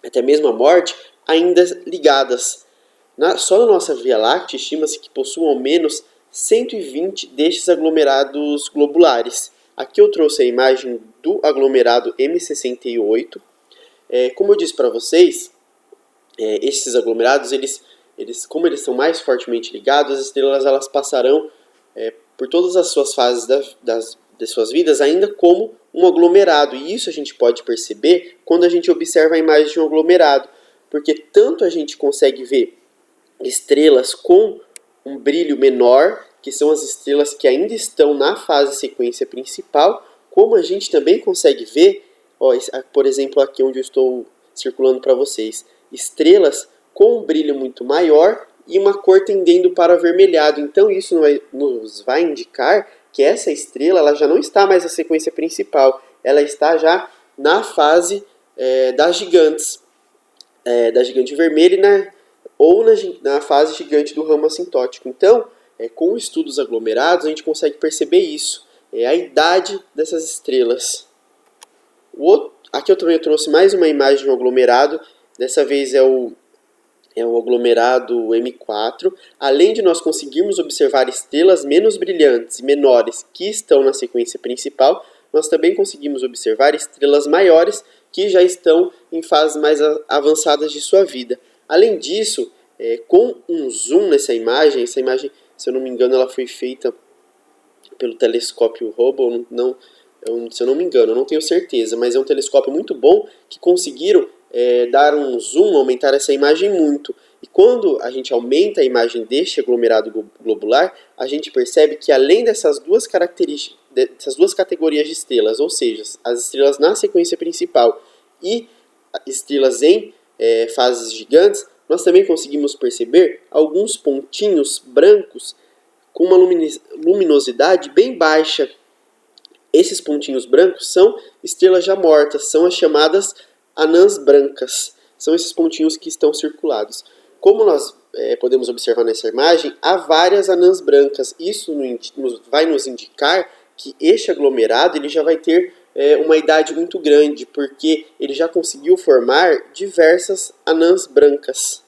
[SPEAKER 1] até mesmo a morte, ainda ligadas. Só na nossa Via Láctea estima-se que possuam ao menos 120 destes aglomerados globulares. Aqui eu trouxe a imagem do aglomerado M68. Como eu disse para vocês, esses aglomerados, como eles são mais fortemente ligados, as estrelas elas passarão por todas as suas fases de suas vidas ainda como um aglomerado. E isso a gente pode perceber quando a gente observa a imagem de um aglomerado, porque tanto a gente consegue ver estrelas com um brilho menor, que são as estrelas que ainda estão na fase sequência principal, como a gente também consegue ver, por exemplo, aqui onde eu estou circulando para vocês, estrelas com um brilho muito maior e uma cor tendendo para avermelhado. Então isso nos vai indicar que essa estrela ela já não está mais na sequência principal, ela está já na fase das gigantes, da gigante vermelha ou na fase gigante do ramo assintótico. Então, com o estudo dos aglomerados, a gente consegue perceber isso, a idade dessas estrelas. Aqui eu também trouxe mais uma imagem de um aglomerado, dessa vez é o aglomerado M4. Além de nós conseguirmos observar estrelas menos brilhantes e menores que estão na sequência principal, nós também conseguimos observar estrelas maiores que já estão em fases mais avançadas de sua vida. Além disso, com um zoom nessa imagem, se eu não me engano, ela foi feita pelo telescópio Hubble, se eu não me engano, eu não tenho certeza, mas é um telescópio muito bom que conseguiram dar um zoom, aumentar essa imagem muito. E quando a gente aumenta a imagem deste aglomerado globular, a gente percebe que além dessas duas características, dessas duas categorias de estrelas, ou seja, as estrelas na sequência principal e estrelas em fases gigantes, nós também conseguimos perceber alguns pontinhos brancos com uma luminosidade bem baixa. Esses pontinhos brancos são estrelas já mortas, são as chamadas anãs brancas. São esses pontinhos que estão circulados. Como nós podemos observar nessa imagem, há várias anãs brancas. Isso vai nos indicar que este aglomerado ele já vai ter uma idade muito grande, porque ele já conseguiu formar diversas anãs brancas.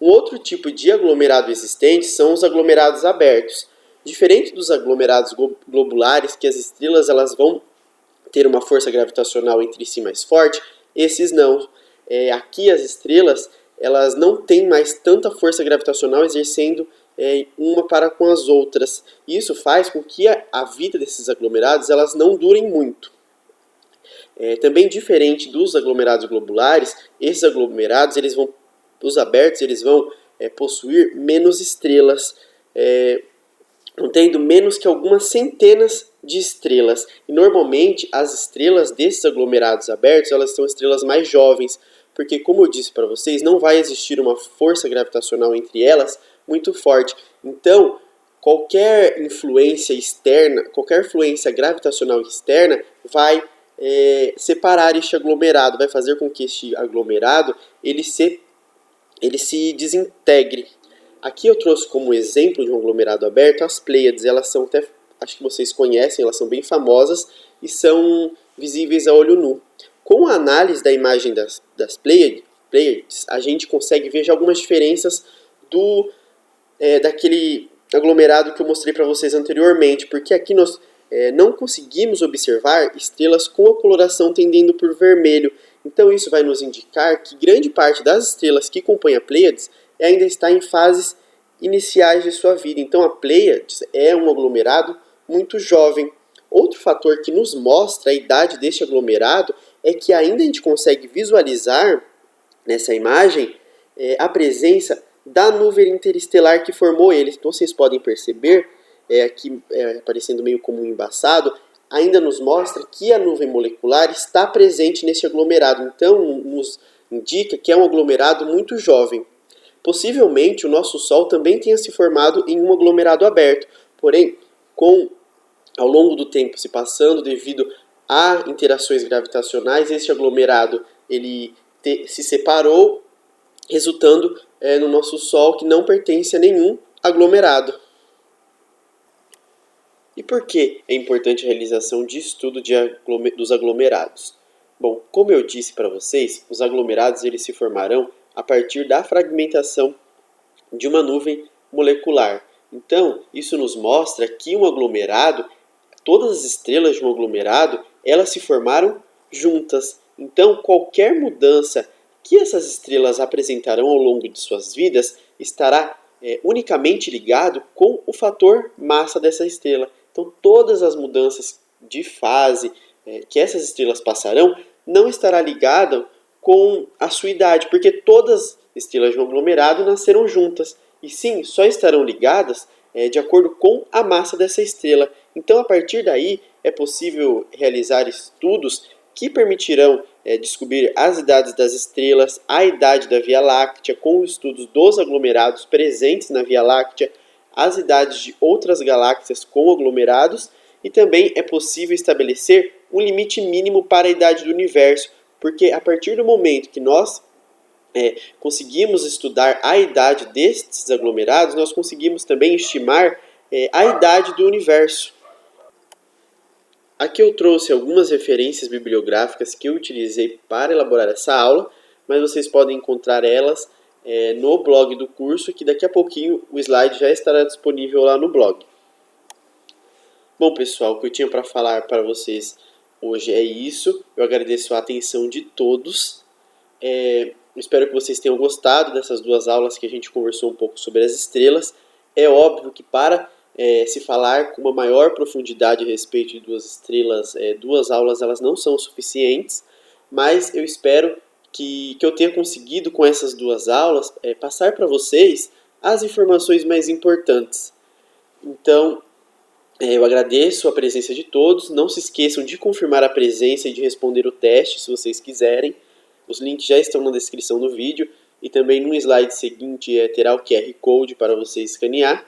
[SPEAKER 1] Um outro tipo de aglomerado existente são os aglomerados abertos. Diferente dos aglomerados globulares, que as estrelas elas vão ter uma força gravitacional entre si mais forte, esses não. Aqui as estrelas elas não têm mais tanta força gravitacional exercendo uma para com as outras. Isso faz com que a vida desses aglomerados elas não durem muito. Também diferente dos aglomerados globulares, esses aglomerados os abertos eles vão possuir menos estrelas, contendo menos que algumas centenas de estrelas. E normalmente as estrelas desses aglomerados abertos elas são estrelas mais jovens, porque como eu disse para vocês, não vai existir uma força gravitacional entre elas muito forte. Então, qualquer influência externa, qualquer influência gravitacional externa vai separar este aglomerado, vai fazer com que este aglomerado ele se desintegre. Aqui eu trouxe como exemplo de um aglomerado aberto as Pleiades. Elas são até, acho que vocês conhecem, elas são bem famosas e são visíveis a olho nu. Com a análise da imagem das Pleiades, a gente consegue ver já algumas diferenças daquele aglomerado que eu mostrei para vocês anteriormente, porque aqui nós não conseguimos observar estrelas com a coloração tendendo por vermelho. Então isso vai nos indicar que grande parte das estrelas que compõem a Pleiades ainda está em fases iniciais de sua vida. Então a Pleiades é um aglomerado muito jovem. Outro fator que nos mostra a idade deste aglomerado é que ainda a gente consegue visualizar nessa imagem a presença da nuvem interestelar que formou ele. Então vocês podem perceber, aqui aparecendo meio como um embaçado, ainda nos mostra que a nuvem molecular está presente nesse aglomerado. Então nos indica que é um aglomerado muito jovem. Possivelmente o nosso Sol também tenha se formado em um aglomerado aberto, porém, ao longo do tempo se passando devido a interações gravitacionais, este aglomerado ele se separou, resultando no nosso Sol que não pertence a nenhum aglomerado. E por que é importante a realização de estudo dos aglomerados? Bom, como eu disse para vocês, os aglomerados eles se formarão a partir da fragmentação de uma nuvem molecular. Então, isso nos mostra que um aglomerado, todas as estrelas de um aglomerado, elas se formaram juntas. Então, qualquer mudança que essas estrelas apresentarão ao longo de suas vidas estará unicamente ligado com o fator massa dessa estrela. Então, todas as mudanças de fase que essas estrelas passarão não estará ligada com a sua idade, porque todas as estrelas de um aglomerado nasceram juntas. E sim, só estarão ligadas de acordo com a massa dessa estrela. Então, a partir daí, é possível realizar estudos que permitirão descobrir as idades das estrelas, a idade da Via Láctea, com estudos dos aglomerados presentes na Via Láctea, as idades de outras galáxias com aglomerados, e também é possível estabelecer um limite mínimo para a idade do universo, porque a partir do momento que nós conseguimos estudar a idade destes aglomerados, nós conseguimos também estimar a idade do universo. Aqui eu trouxe algumas referências bibliográficas que eu utilizei para elaborar essa aula, mas vocês podem encontrar elas no blog do curso, que daqui a pouquinho o slide já estará disponível lá no blog. Bom, pessoal, o que eu tinha para falar para vocês hoje é isso. Eu agradeço a atenção de todos. Espero que vocês tenham gostado dessas duas aulas que a gente conversou um pouco sobre as estrelas. É óbvio que para se falar com uma maior profundidade a respeito de duas estrelas, duas aulas elas não são suficientes, mas eu espero que eu tenha conseguido com essas duas aulas passar para vocês as informações mais importantes. Então, eu agradeço a presença de todos. Não se esqueçam de confirmar a presença e de responder o teste se vocês quiserem. Os links já estão na descrição do vídeo e também no slide seguinte terá o QR Code para você escanear.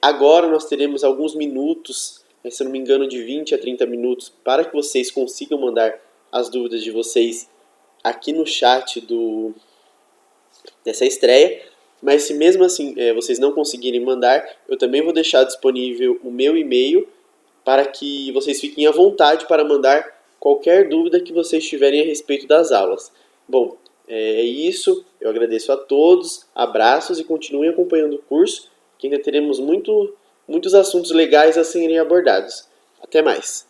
[SPEAKER 1] Agora nós teremos alguns minutos, se não me engano de 20 a 30 minutos, para que vocês consigam mandar as dúvidas de vocês aqui no chat dessa estreia. Mas se mesmo assim vocês não conseguirem mandar, eu também vou deixar disponível o meu e-mail para que vocês fiquem à vontade para mandar qualquer dúvida que vocês tiverem a respeito das aulas. Bom, é isso. Eu agradeço a todos, abraços e continuem acompanhando o curso, que ainda teremos muitos assuntos legais a serem abordados. Até mais!